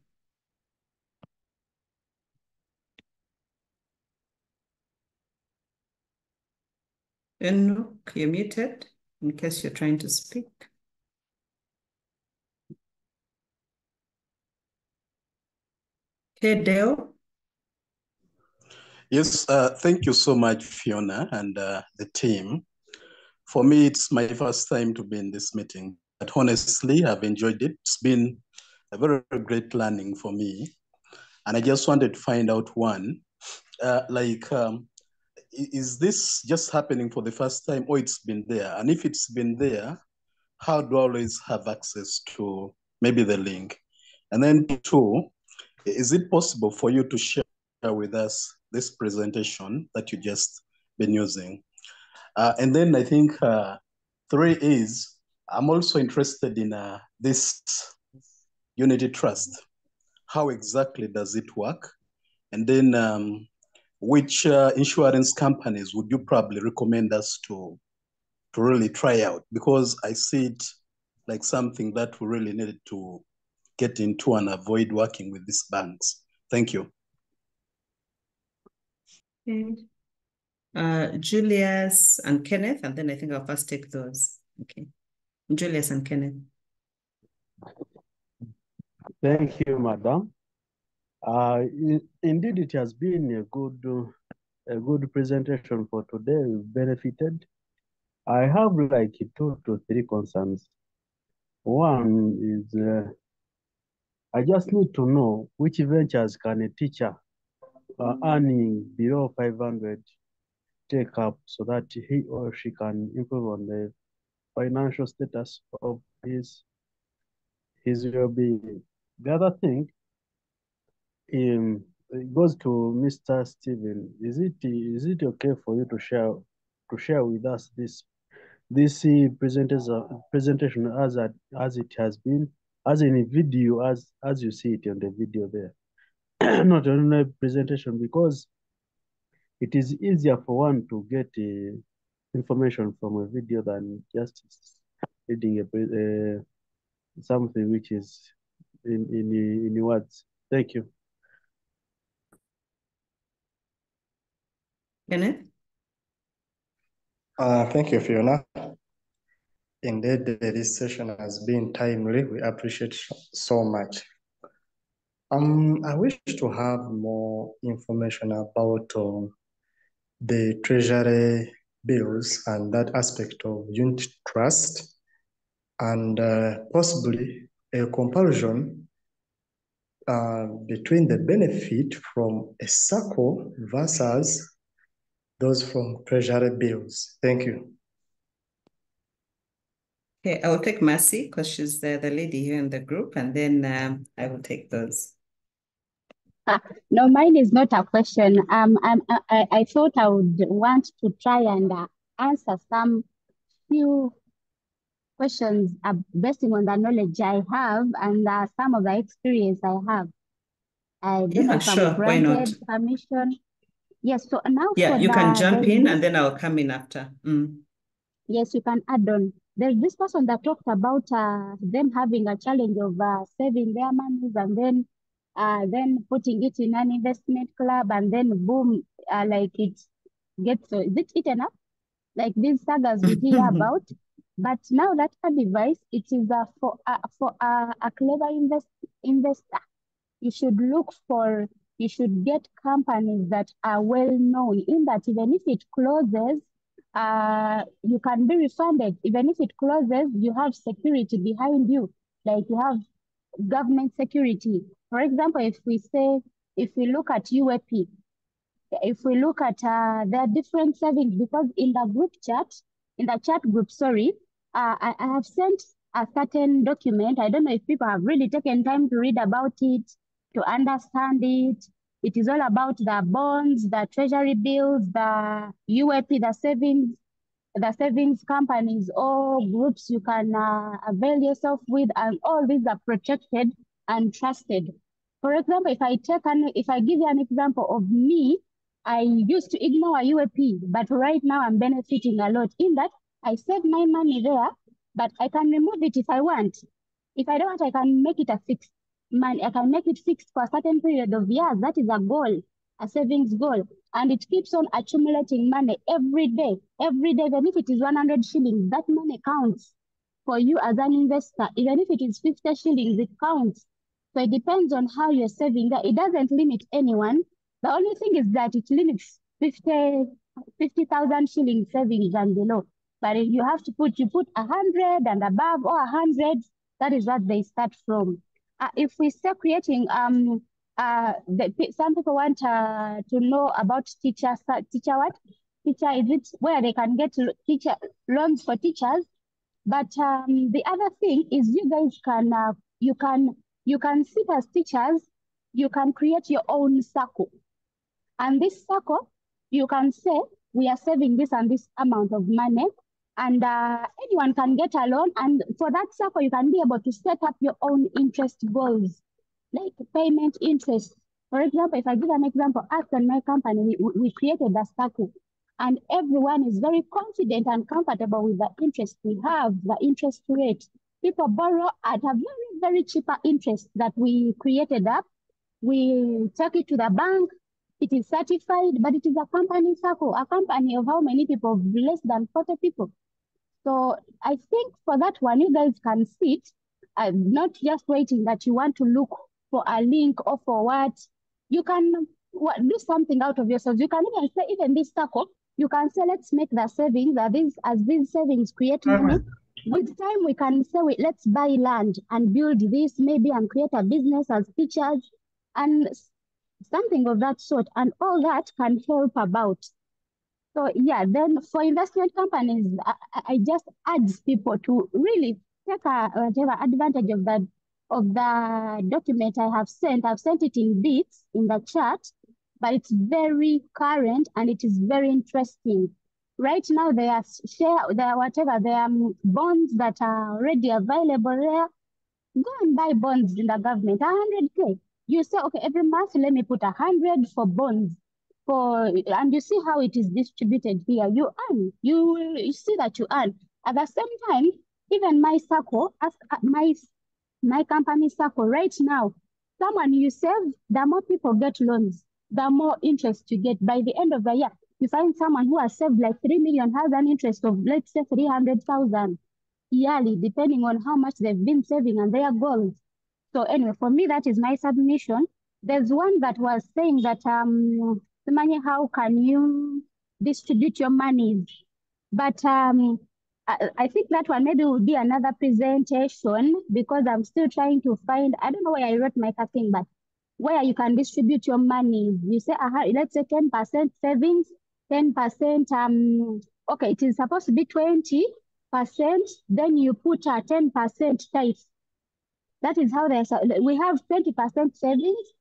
Enoch, you're muted in case you're trying to speak. Okay, Dale. Yes, thank you so much, Fiona, and the team. For me, it's my first time to be in this meeting, but honestly, I've enjoyed it. It's been a very great learning for me. And I just wanted to find out one, is this just happening for the first time or it's been there? And if it's been there, how do I always have access to maybe the link? And then two, is it possible for you to share with us this presentation that you just been using? And then I think three is, I'm also interested in this Unity Trust. How exactly does it work? And then which insurance companies would you probably recommend us to really try out? Because I see it like something that we really needed to get into and avoid working with these banks. Thank you. Okay. Julius and Kenneth, and then I think I'll first take those. Okay. Julius and Kenneth. Thank you, Madam. Indeed, it has been a good presentation for today. We've benefited. I have like 2 to 3 concerns. One is I just need to know which ventures can a teacher earning below 500 take up so that he or she can improve on the financial status of his well-being. The other thing, it goes to Mr. Stephen. Is it okay for you to share with us this presentation as it has been, as in a video, as you see it on the video there, not only a presentation, because it is easier for one to get information from a video than just reading something which is in words. Thank you. Kenneth? Thank you, Fiona. Indeed, this session has been timely. We appreciate so much. I wish to have more information about the treasury bills and that aspect of unit trust, and possibly a comparison between the benefit from a circle versus those from treasury bills. Thank you. Okay, I will take Mercy because she's the lady here in the group, and then I will take those. No, mine is not a question. I thought I would want to try and answer some few questions based on the knowledge I have and some of the experience I have. I don't know if sure. I'm Why not? granted permission. Yes, so now Yeah, for you can jump in this, and then I'll come in after. Yes, you can add on. There's this person that talked about them having a challenge of saving their monies and then putting it in an investment club and then boom, like it gets, is it eaten up? Like these sagas we hear about. But now that advice, it is for a clever investor. You should get companies that are well known, in that even if it closes, you can be refunded. Even if it closes, you have security behind you, like you have government security. For example, if we look at UAP, if we look at their different savings, because in the chat group, I have sent a certain document. I don't know if people have really taken time to read about it, to understand it. It is all about the bonds, the treasury bills, the UAP, the savings the savings companies or groups you can avail yourself with, and all these are protected and trusted. For example, if I give you an example of me, I used to ignore UAP, but right now I'm benefiting a lot in that I save my money there, but I can remove it if I want. If I don't want, I can make it a fixed money. I can make it fixed for a certain period of years. That is a goal, a savings goal. And it keeps on accumulating money every day. Every day, even if it is 100 shillings, that money counts for you as an investor. Even if it is 50 shillings, it counts. So it depends on how you're saving that. It doesn't limit anyone. The only thing is that it limits 50,000 shillings savings and below. But if you have to put 100 and above or 100, that is what they start from. If we start creating, some people want to know about teacher what? Teacher, is it where they can get teacher loans for teachers? But the other thing is you guys can, you can sit as teachers, you can create your own circle. And this circle, you can say, we are saving this and this amount of money, and anyone can get a loan. And for that circle, you can be able to set up your own interest goals, like payment interest. For example, if I give an example, us and my company, we created a circle, and everyone is very confident and comfortable with the interest we have, the interest rate. People borrow at a very, very cheaper interest that we created up. We take it to the bank. It is certified, but it is a company circle, a company of how many people? Less than 40 people. So I think for that one, you guys can sit, not just waiting that you want to look for a link or for what. You can do something out of yourselves. You can even say, even this circle, you can say, let's make the savings, as these savings create money. With time, we can say, let's buy land and build this maybe and create a business as teachers and something of that sort. And all that can help about. So yeah, then for investment companies, I just urge people to really take whatever advantage of the document I have sent. I've sent it in bits in the chat, but it's very current and it is very interesting. Right now, there are bonds that are already available there. Go and buy bonds in the government, 100K. You say, okay, every month, let me put 100 for bonds. And you see how it is distributed here. You earn. You see that you earn. At the same time, even my circle, my company circle right now, someone you save, the more people get loans, the more interest you get. By the end of the year, you find someone who has saved like 3 million has an interest of, let's say, 300,000 yearly, depending on how much they've been saving and their goals. So anyway, for me, that is my submission. There's one that was saying that, the money, how can you distribute your money? But I think that one maybe will be another presentation because I'm still trying to find, I don't know where I wrote my thing, but where you can distribute your money. You say, let's say 10% savings, 10%, okay, it is supposed to be 20%, then you put a 10% tithe. That is how we have 20% savings,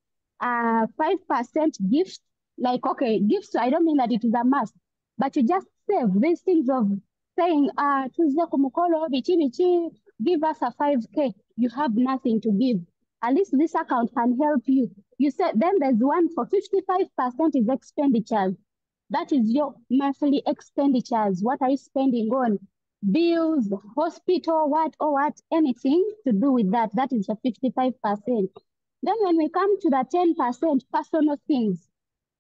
5% gifts. Like, okay, gifts, I don't mean that it is a must, but you just save these things of saying, give us a 5K. You have nothing to give. At least this account can help you. You said then there's one for 55% is expenditures. That is your monthly expenditures. What are you spending on? Bills, hospital, what, anything to do with that. That is the 55%. Then when we come to the 10% personal things,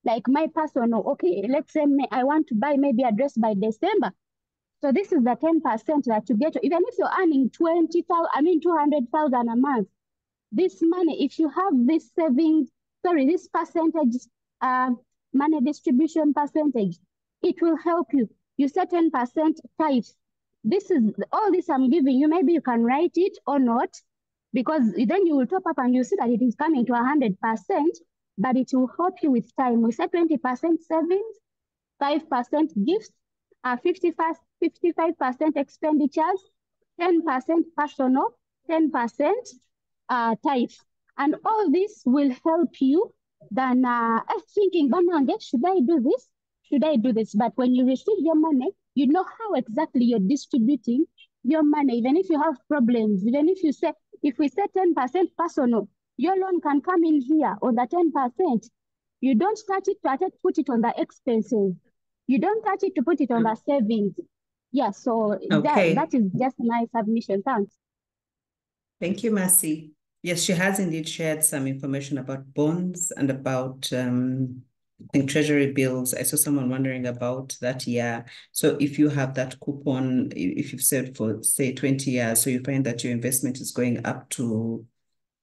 like my personal, okay, let's say I want to buy maybe a dress by December. So this is the 10% that you get. Even if you're earning 200,000 a month, this money, if you have this savings, this percentage, money distribution percentage, it will help you. You say 10% tithe. This is all this I'm giving you. Maybe you can write it or not, because then you will top up and you see that it is coming to 100%, but it will help you with time. We say 20% savings, 5% gifts, 55% expenditures, 10% personal, 10% tithe. And all this will help you than thinking, should I do this? Should I do this? But when you receive your money, You know how exactly you're distributing your money. Even if you have problems, even if you say, if we say 10% personal, your loan can come in here on the 10%. You don't touch it to put it on the expenses. You don't touch it to put it on the savings. Yeah, so that is just my submission. Thanks. Thank you, Mercy. Yes, she has indeed shared some information about bonds and about I think treasury bills. I saw someone wondering about that. Yeah. So if you have that coupon, if you've saved for say 20 years, so you find that your investment is going up to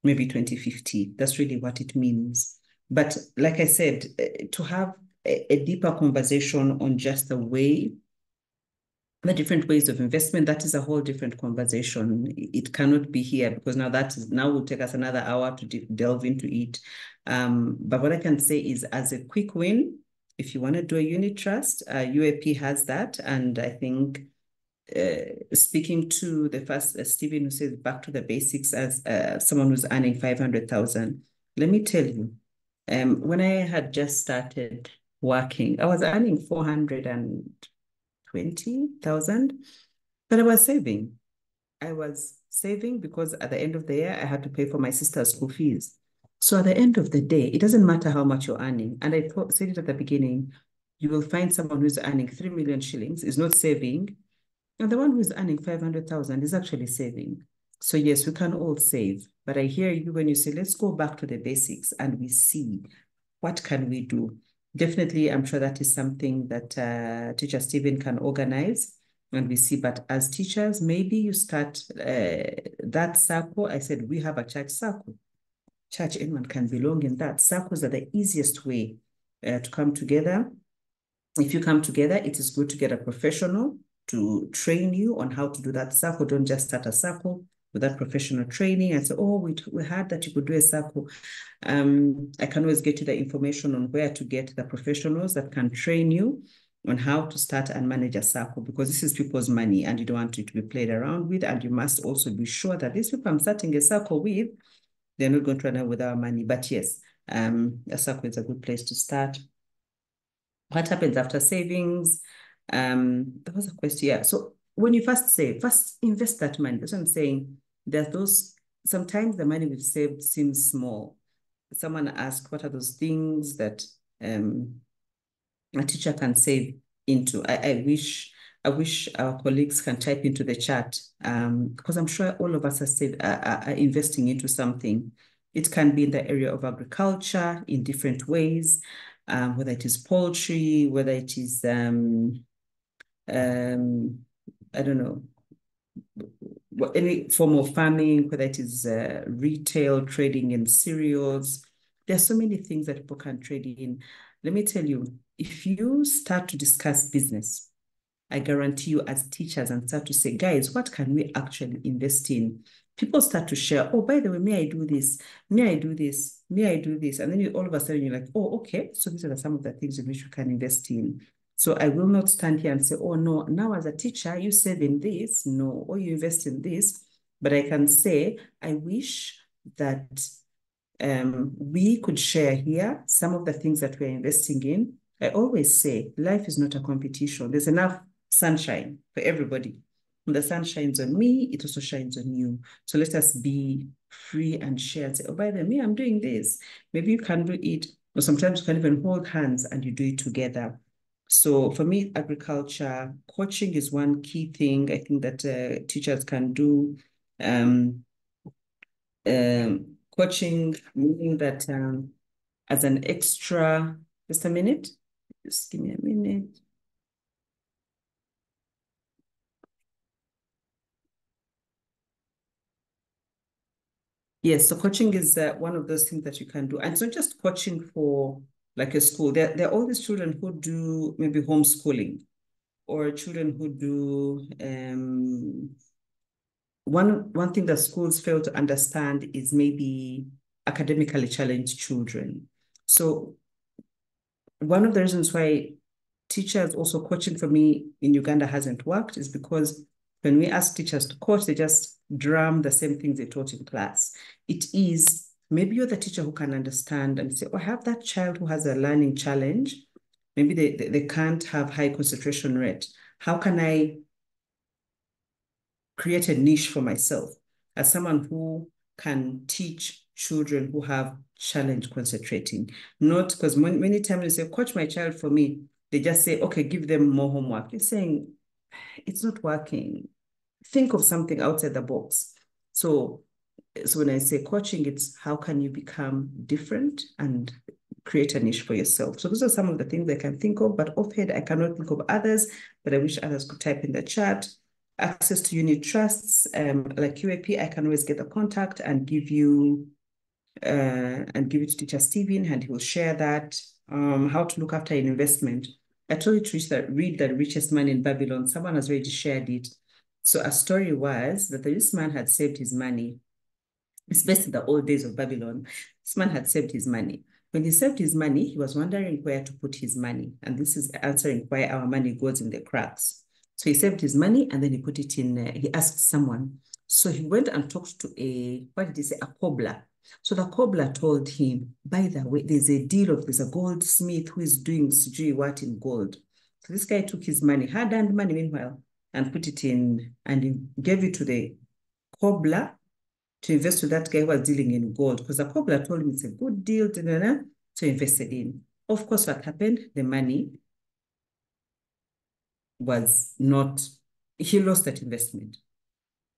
maybe 2050, that's really what it means. But like I said, to have a deeper conversation on just the different ways of investment, that is a whole different conversation. It cannot be here because now will take us another hour to delve into it. But what I can say is, as a quick win, if you want to do a unit trust, UAP has that. And I think speaking to the first Stephen, who says back to the basics, as someone who's earning 500,000, let me tell you, when I had just started working, I was earning 420,000, but I was saving. I was saving because at the end of the year, I had to pay for my sister's school fees. So at the end of the day, it doesn't matter how much you're earning. And I said it at the beginning, you will find someone who's earning 3 million shillings is not saving, and the one who's earning 500,000 is actually saving. So yes, we can all save. But I hear you when you say, let's go back to the basics and we see what can we do. Definitely, I'm sure that is something that Teacher Stephen can organize and we see. But as teachers, maybe you start that circle. I said, we have a church circle. Church, anyone can belong in that. Circles are the easiest way to come together. If you come together, it is good to get a professional to train you on how to do that circle. Don't just start a circle without professional training and say, oh, we heard that you could do a circle. I can always get you the information on where to get the professionals that can train you on how to start and manage a circle, because this is people's money and you don't want it to be played around with. And you must also be sure that these people I'm starting a circle with, they're not going to run out with our money. But yes, a circle is a good place to start. What happens after savings? There was a question. Yeah. So when you first save, first invest that money. That's what I'm saying. There's those, sometimes the money we've saved seems small. Someone asked, what are those things that a teacher can save into? I wish our colleagues can type into the chat, because I'm sure all of us are investing into something. It can be in the area of agriculture in different ways, whether it is poultry, whether it is, I don't know, any form of farming, whether it is retail, trading in cereals. There are so many things that people can trade in. Let me tell you, if you start to discuss business, I guarantee you as teachers and start to say, guys, what can we actually invest in? People start to share, oh, by the way, may I do this? May I do this? May I do this? And then all of a sudden you're like, oh, okay. So these are some of the things in which you can invest in. So I will not stand here and say, oh, no, now as a teacher, you save in this, no, or you invest in this. But I can say, I wish that we could share here some of the things that we're investing in. I always say, life is not a competition. There's enough sunshine for everybody. When the sun shines on me, it also shines on you. So let us be free and share and say, oh, by the way, I'm doing this. Maybe you can do it. Or sometimes you can even hold hands and you do it together. So for me, agriculture, coaching is one key thing I think that teachers can do. Coaching, meaning that as an extra, just a minute, just give me a minute. Yes, so coaching is one of those things that you can do. And it's not just coaching for like a school. There are all these children who do maybe homeschooling, or children who do, one thing that schools fail to understand is maybe academically challenged children. So one of the reasons why teachers also coaching for me in Uganda hasn't worked is because when we ask teachers to coach, they just drum the same things they taught in class. It is, maybe you're the teacher who can understand and say, oh, I have that child who has a learning challenge. Maybe they can't have high concentration rate. How can I create a niche for myself as someone who can teach children who have challenge concentrating? Not because many times they say, coach my child for me, they just say, okay, give them more homework. You're saying, it's not working. Think of something outside the box. So when I say coaching, it's how can you become different and create a niche for yourself. So those are some of the things I can think of, but offhand, I cannot think of others, but I wish others could type in the chat. Access to unit trusts, like QAP, I can always get the contact and give you and give it to Teacher Stephen, and he will share that. How to look after an investment. I told you to read The Richest Man in Babylon. Someone has already shared it. So a story was that this man had saved his money. It's based in the old days of Babylon. This man had saved his money. When he saved his money, he was wondering where to put his money. And this is answering why our money goes in the cracks. So he saved his money and then he put it in, he asked someone. So he went and talked to a cobbler. So the cobbler told him, by the way, there's a goldsmith who is doing sijui what in gold. So this guy took his money, hard-earned money meanwhile, and put it in, and he gave it to the cobbler to invest with that guy who was dealing in gold, because the cobbler told him it's a good deal, so invested in. Of course, what happened? The money was not, he lost that investment.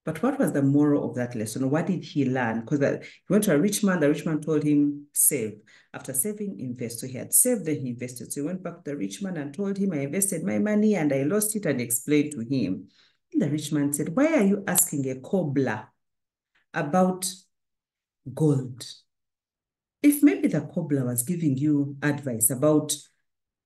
But what was the moral of that lesson? What did he learn? Because he went to a rich man, the rich man told him, save. After saving, invest. So he had saved, then he invested. So he went back to the rich man and told him, I invested my money and I lost it, and explained to him. And the rich man said, why are you asking a cobbler about gold? If maybe the cobbler was giving you advice about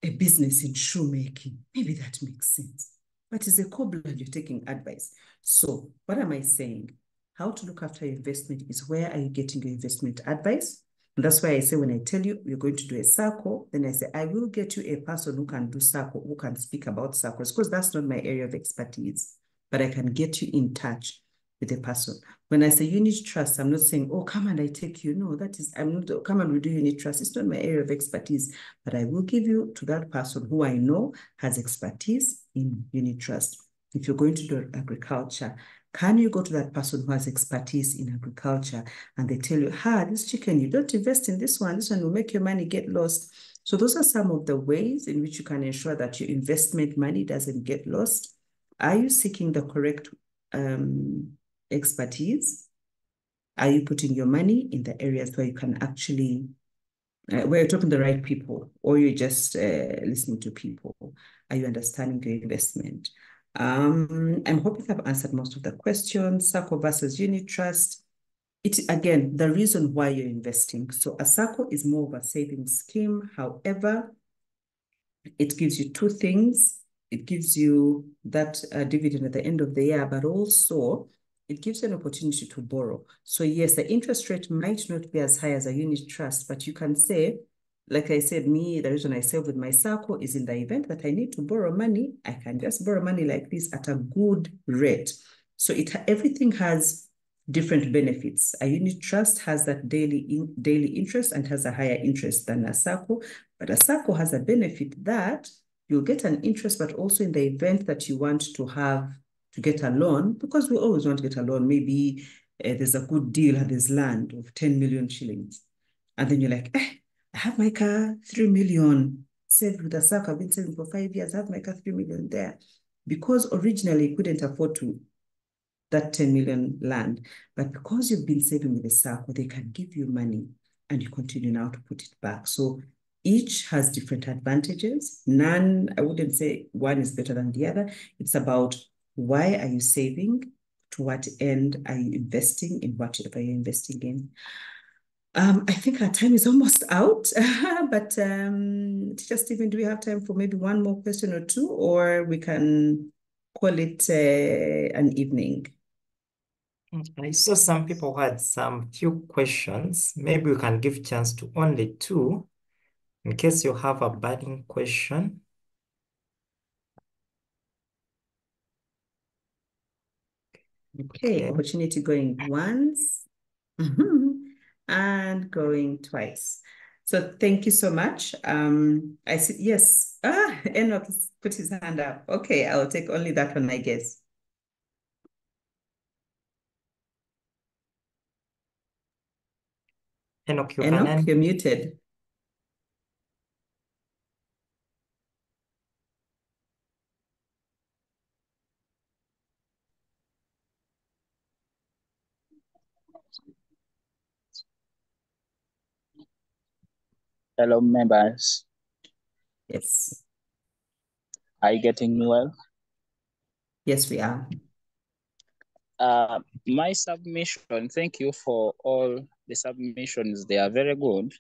a business in shoemaking, maybe that makes sense. But as a cobbler, you're taking advice. So what am I saying? How to look after your investment is where are you getting your investment advice? And that's why I say when I tell you you're going to do a circle, then I say, I will get you a person who can do circle, who can speak about circles, because that's not my area of expertise, but I can get you in touch with a person. When I say unit trust, I'm not saying, oh, come and I take you. No, I'm not, come and we do unit trust. It's not my area of expertise, but I will give you to that person who I know has expertise in unit trust. If you're going to do agriculture, can you go to that person who has expertise in agriculture and they tell you, this chicken, you don't invest in this one will make your money get lost. So those are some of the ways in which you can ensure that your investment money doesn't get lost. Are you seeking the correct expertise? Are you putting your money in the areas where you can actually, where you're talking to the right people, or you're just listening to people? Are you understanding your investment? I'm hoping I've answered most of the questions. SACCO versus unit trust. Again, the reason why you're investing. So a SACCO is more of a savings scheme. However, it gives you two things. It gives you that dividend at the end of the year, but also it gives you an opportunity to borrow. So yes, the interest rate might not be as high as a unit trust, but you can say, like I said, the reason I save with my SACCO is in the event that I need to borrow money, I can just borrow money like this at a good rate. So everything has different benefits. A unit trust has that daily interest and has a higher interest than a SACCO, but a SACCO has a benefit that you'll get an interest, but also in the event that you want to get a loan, because we always want to get a loan, maybe there's a good deal and there's land of 10 million shillings. And then you're like, I have my car, 3 million, saved with a SACCO, I've been saving for 5 years, I have my car, 3 million there. Because originally you couldn't afford that 10 million land, but because you've been saving with a SACCO, they can give you money and you continue now to put it back. So each has different advantages. None, I wouldn't say one is better than the other. It's about why are you saving? To what end are you investing in whatever you're investing in? I think our time is almost out, but Teacher Stephen, do we have time for maybe one more question or two, or we can call it an evening? I saw some people had some few questions. Maybe we can give chance to only two in case you have a burning question. Okay, opportunity going once and going twice. So thank you so much. I see, yes. Enoch put his hand up. Okay, I'll take only that one, I guess. Enoch, You're muted. Hello, members. Yes. Are you getting me well? Yes, we are. My submission, thank you for all the submissions. They are very good.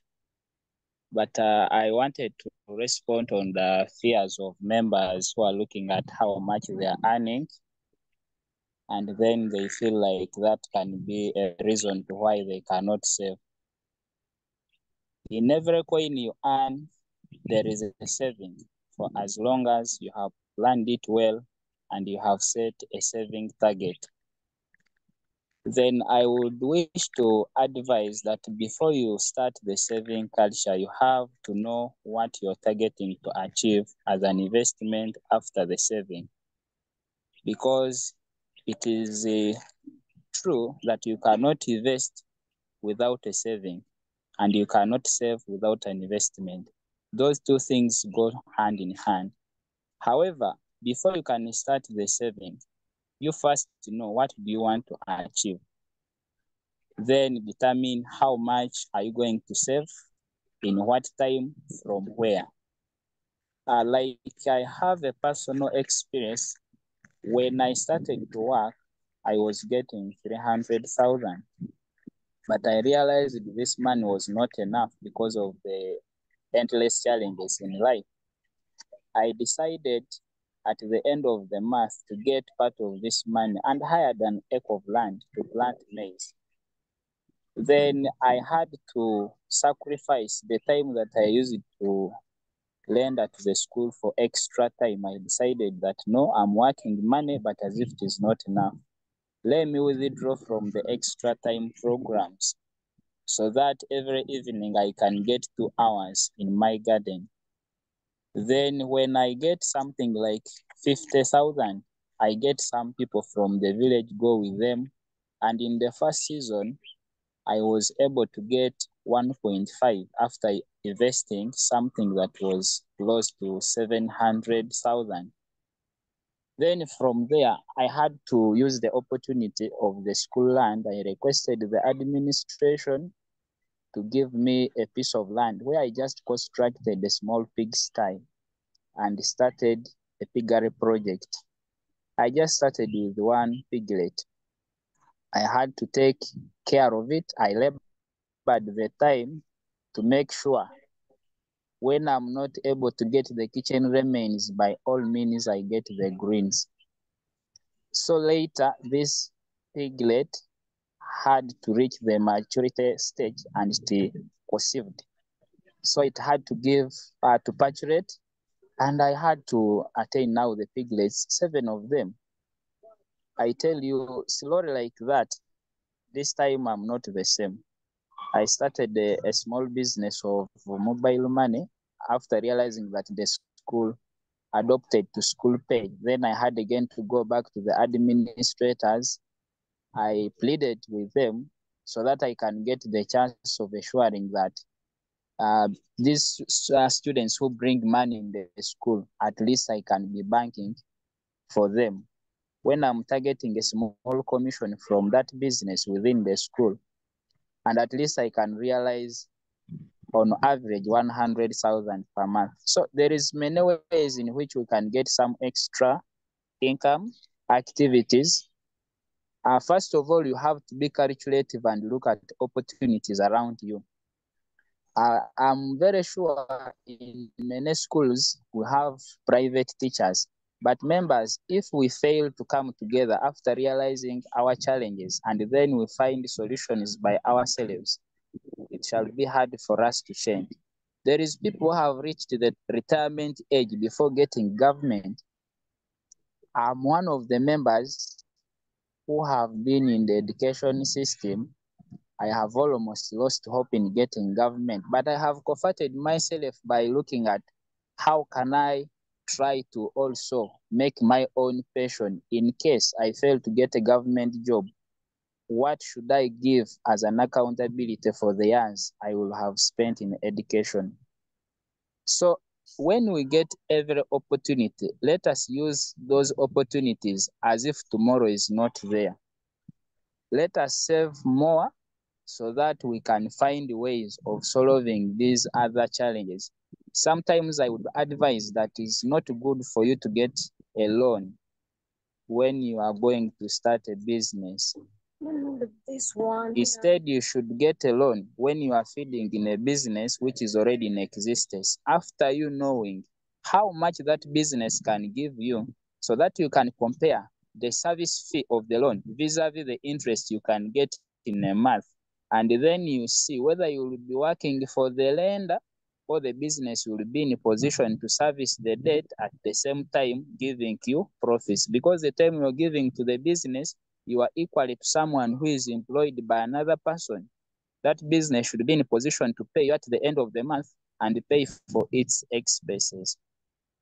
But I wanted to respond on the fears of members who are looking at how much they are earning. And then they feel like that can be a reason to why they cannot save. In every coin you earn, there is a saving for as long as you have planned it well and you have set a saving target. Then I would wish to advise that before you start the saving culture, you have to know what you're targeting to achieve as an investment after the saving. Because it is true that you cannot invest without a saving, and you cannot save without an investment. Those two things go hand in hand. However, before you can start the saving, you first know what do you want to achieve. Then determine how much are you going to save, in what time, from where. Like I have a personal experience. When I started to work, I was getting 300,000. But I realized this money was not enough because of the endless challenges in life. I decided at the end of the month to get part of this money and hired an acre of land to plant maize. Then I had to sacrifice the time that I used to learn at the school for extra time. I decided that no, I'm working money, but as if it is not enough. Let me withdraw from the extra time programs so that every evening I can get 2 hours in my garden. Then when I get something like 50,000, I get some people from the village, go with them. And in the first season, I was able to get 1.5 after investing something that was close to 700,000. Then from there, I had to use the opportunity of the school land. I requested the administration to give me a piece of land where I just constructed a small pigsty and started a piggery project. I just started with 1 piglet. I had to take care of it. I labored the time to make sure when I'm not able to get the kitchen remains, by all means, I get the greens. So later, this piglet had to reach the maturity stage and it conceived. So it had to give to paturate, and I had to attain now the piglets, 7 of them. I tell you, slowly like that, this time I'm not the same. I started a small business of mobile money after realizing that the school adopted to school pay. Then I had again to go back to the administrators. I pleaded with them so that I can get the chance of assuring that these students who bring money in the school, at least I can be banking for them. When I'm targeting a small commission from that business within the school, and at least I can realize on average 100,000 per month. So there is many ways in which we can get some extra income activities. First of all, you have to be calculative and look at opportunities around you. I'm very sure in many schools we have private teachers, but members, if we fail to come together after realizing our challenges and then we find solutions by ourselves, it shall be hard for us to change. There is people who have reached the retirement age before getting government. I'm one of the members who have been in the education system I have almost lost hope in getting government, but I have comforted myself by looking at how can I try to also make my own passion in case I fail to get a government job. What should I give as an accountability for the years I will have spent in education? So when we get every opportunity, let us use those opportunities as if tomorrow is not there. Let us save more so that we can find ways of solving these other challenges. Sometimes I would advise that it's not good for you to get a loan when you are going to start a business. This one. Instead, you should get a loan when you are feeding in a business which is already in existence, after you knowing how much that business can give you, so that you can compare the service fee of the loan vis-a-vis the interest you can get in a month. And then you see whether you will be working for the lender or the business will be in a position to service the debt at the same time giving you profits. Because the time you're giving to the business, you are equally to someone who is employed by another person. That business should be in a position to pay you at the end of the month and pay for its expenses.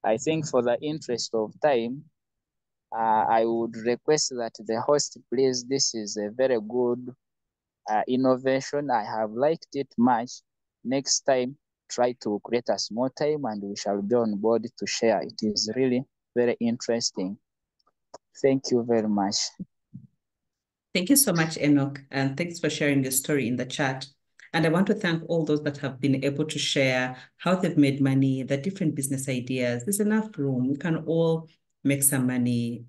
I think for the interest of time, I would request that the host, please, this is a very good innovation. I have liked it much. Next time, try to create a small time and we shall be on board to share. It is really very interesting. Thank you very much. Thank you so much, Enoch, and thanks for sharing your story in the chat. And I want to thank all those that have been able to share how they've made money, the different business ideas. There's enough room. We can all make some money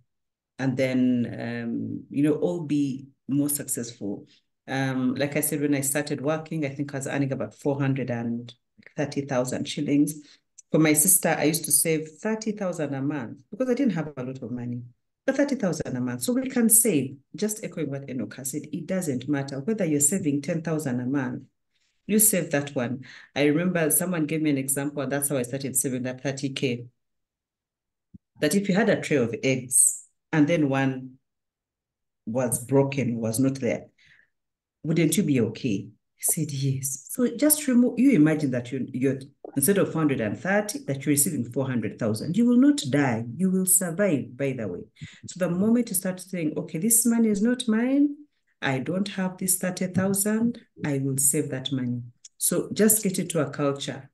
and then, all be more successful. Like I said, when I started working, I think I was earning about 430,000 shillings. For my sister, I used to save 30,000 a month because I didn't have a lot of money. But 30,000 a month. So we can save, just echoing what Enoch has said, it doesn't matter whether you're saving 10,000 a month. You save that one. I remember someone gave me an example, and that's how I started saving that 30K. That if you had a tray of eggs and then one was broken, was not there, wouldn't you be okay? I said, yes. So just remove, you imagine that you're instead of 430, that you're receiving 400,000. You will not die. You will survive, by the way. So the moment you start saying, okay, this money is not mine, I don't have this 30,000, I will save that money. So just get into a culture.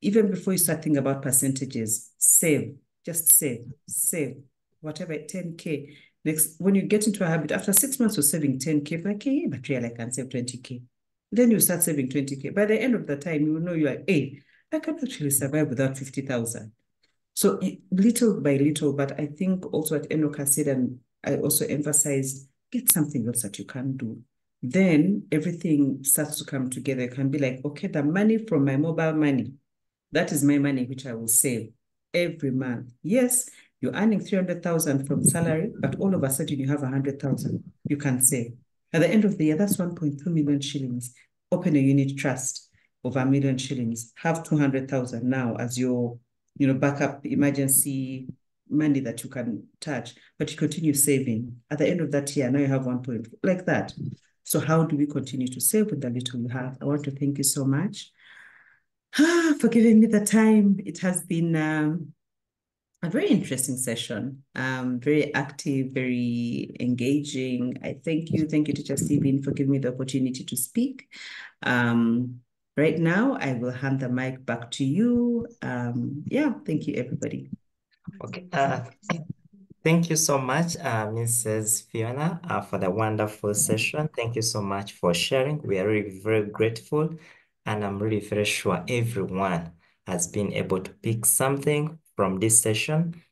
Even before you start thinking about percentages, save, just save, whatever, 10K. Next, when you get into a habit, after 6 months of saving 10K, like, hey, but really I can save 20K. Then you start saving 20K. By the end of the time, you will know you're like, hey, I can actually survive without 50,000. So little by little, but I think also what Enoch has said, and I also emphasized, get something else that you can do. Then everything starts to come together. You can be like, okay, the money from my mobile money, that is my money, which I will save every month. Yes, you're earning 300,000 from salary, but all of a sudden you have 100,000 you can save. At the end of the year, that's 1.2 million shillings. Open a unit trust of 1 million shillings. Have 200,000 now as your, backup emergency money that you can touch, but you continue saving. At the end of that year, now you have 1 point, like that. So how do we continue to save with the little we have? I want to thank you so much for giving me the time. It has been a very interesting session, very active, very engaging. I thank you, Teacher Stephen, for giving me the opportunity to speak. Right now, I will hand the mic back to you. Thank you, everybody. Okay. Thank you so much, Mrs. Fiona, for the wonderful session. Thank you so much for sharing. We are really very grateful, and I'm really very sure everyone has been able to pick something from this session.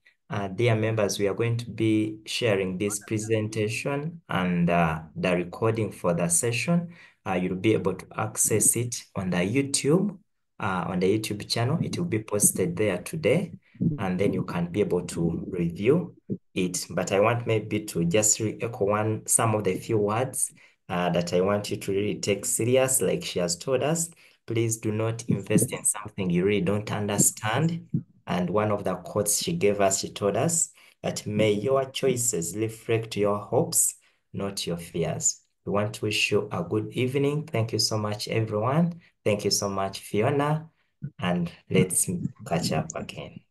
Dear members, we are going to be sharing this presentation and the recording for the session. You'll be able to access it on the YouTube channel. It will be posted there today, and then you can be able to review it. But I want maybe to just re-echo some of the few words that I want you to really take serious, like she has told us. Please do not invest in something you really don't understand. And one of the quotes she gave us, she told us that may your choices reflect your hopes, not your fears. We want to wish you a good evening. Thank you so much, everyone. Thank you so much, Fiona. And let's catch up again.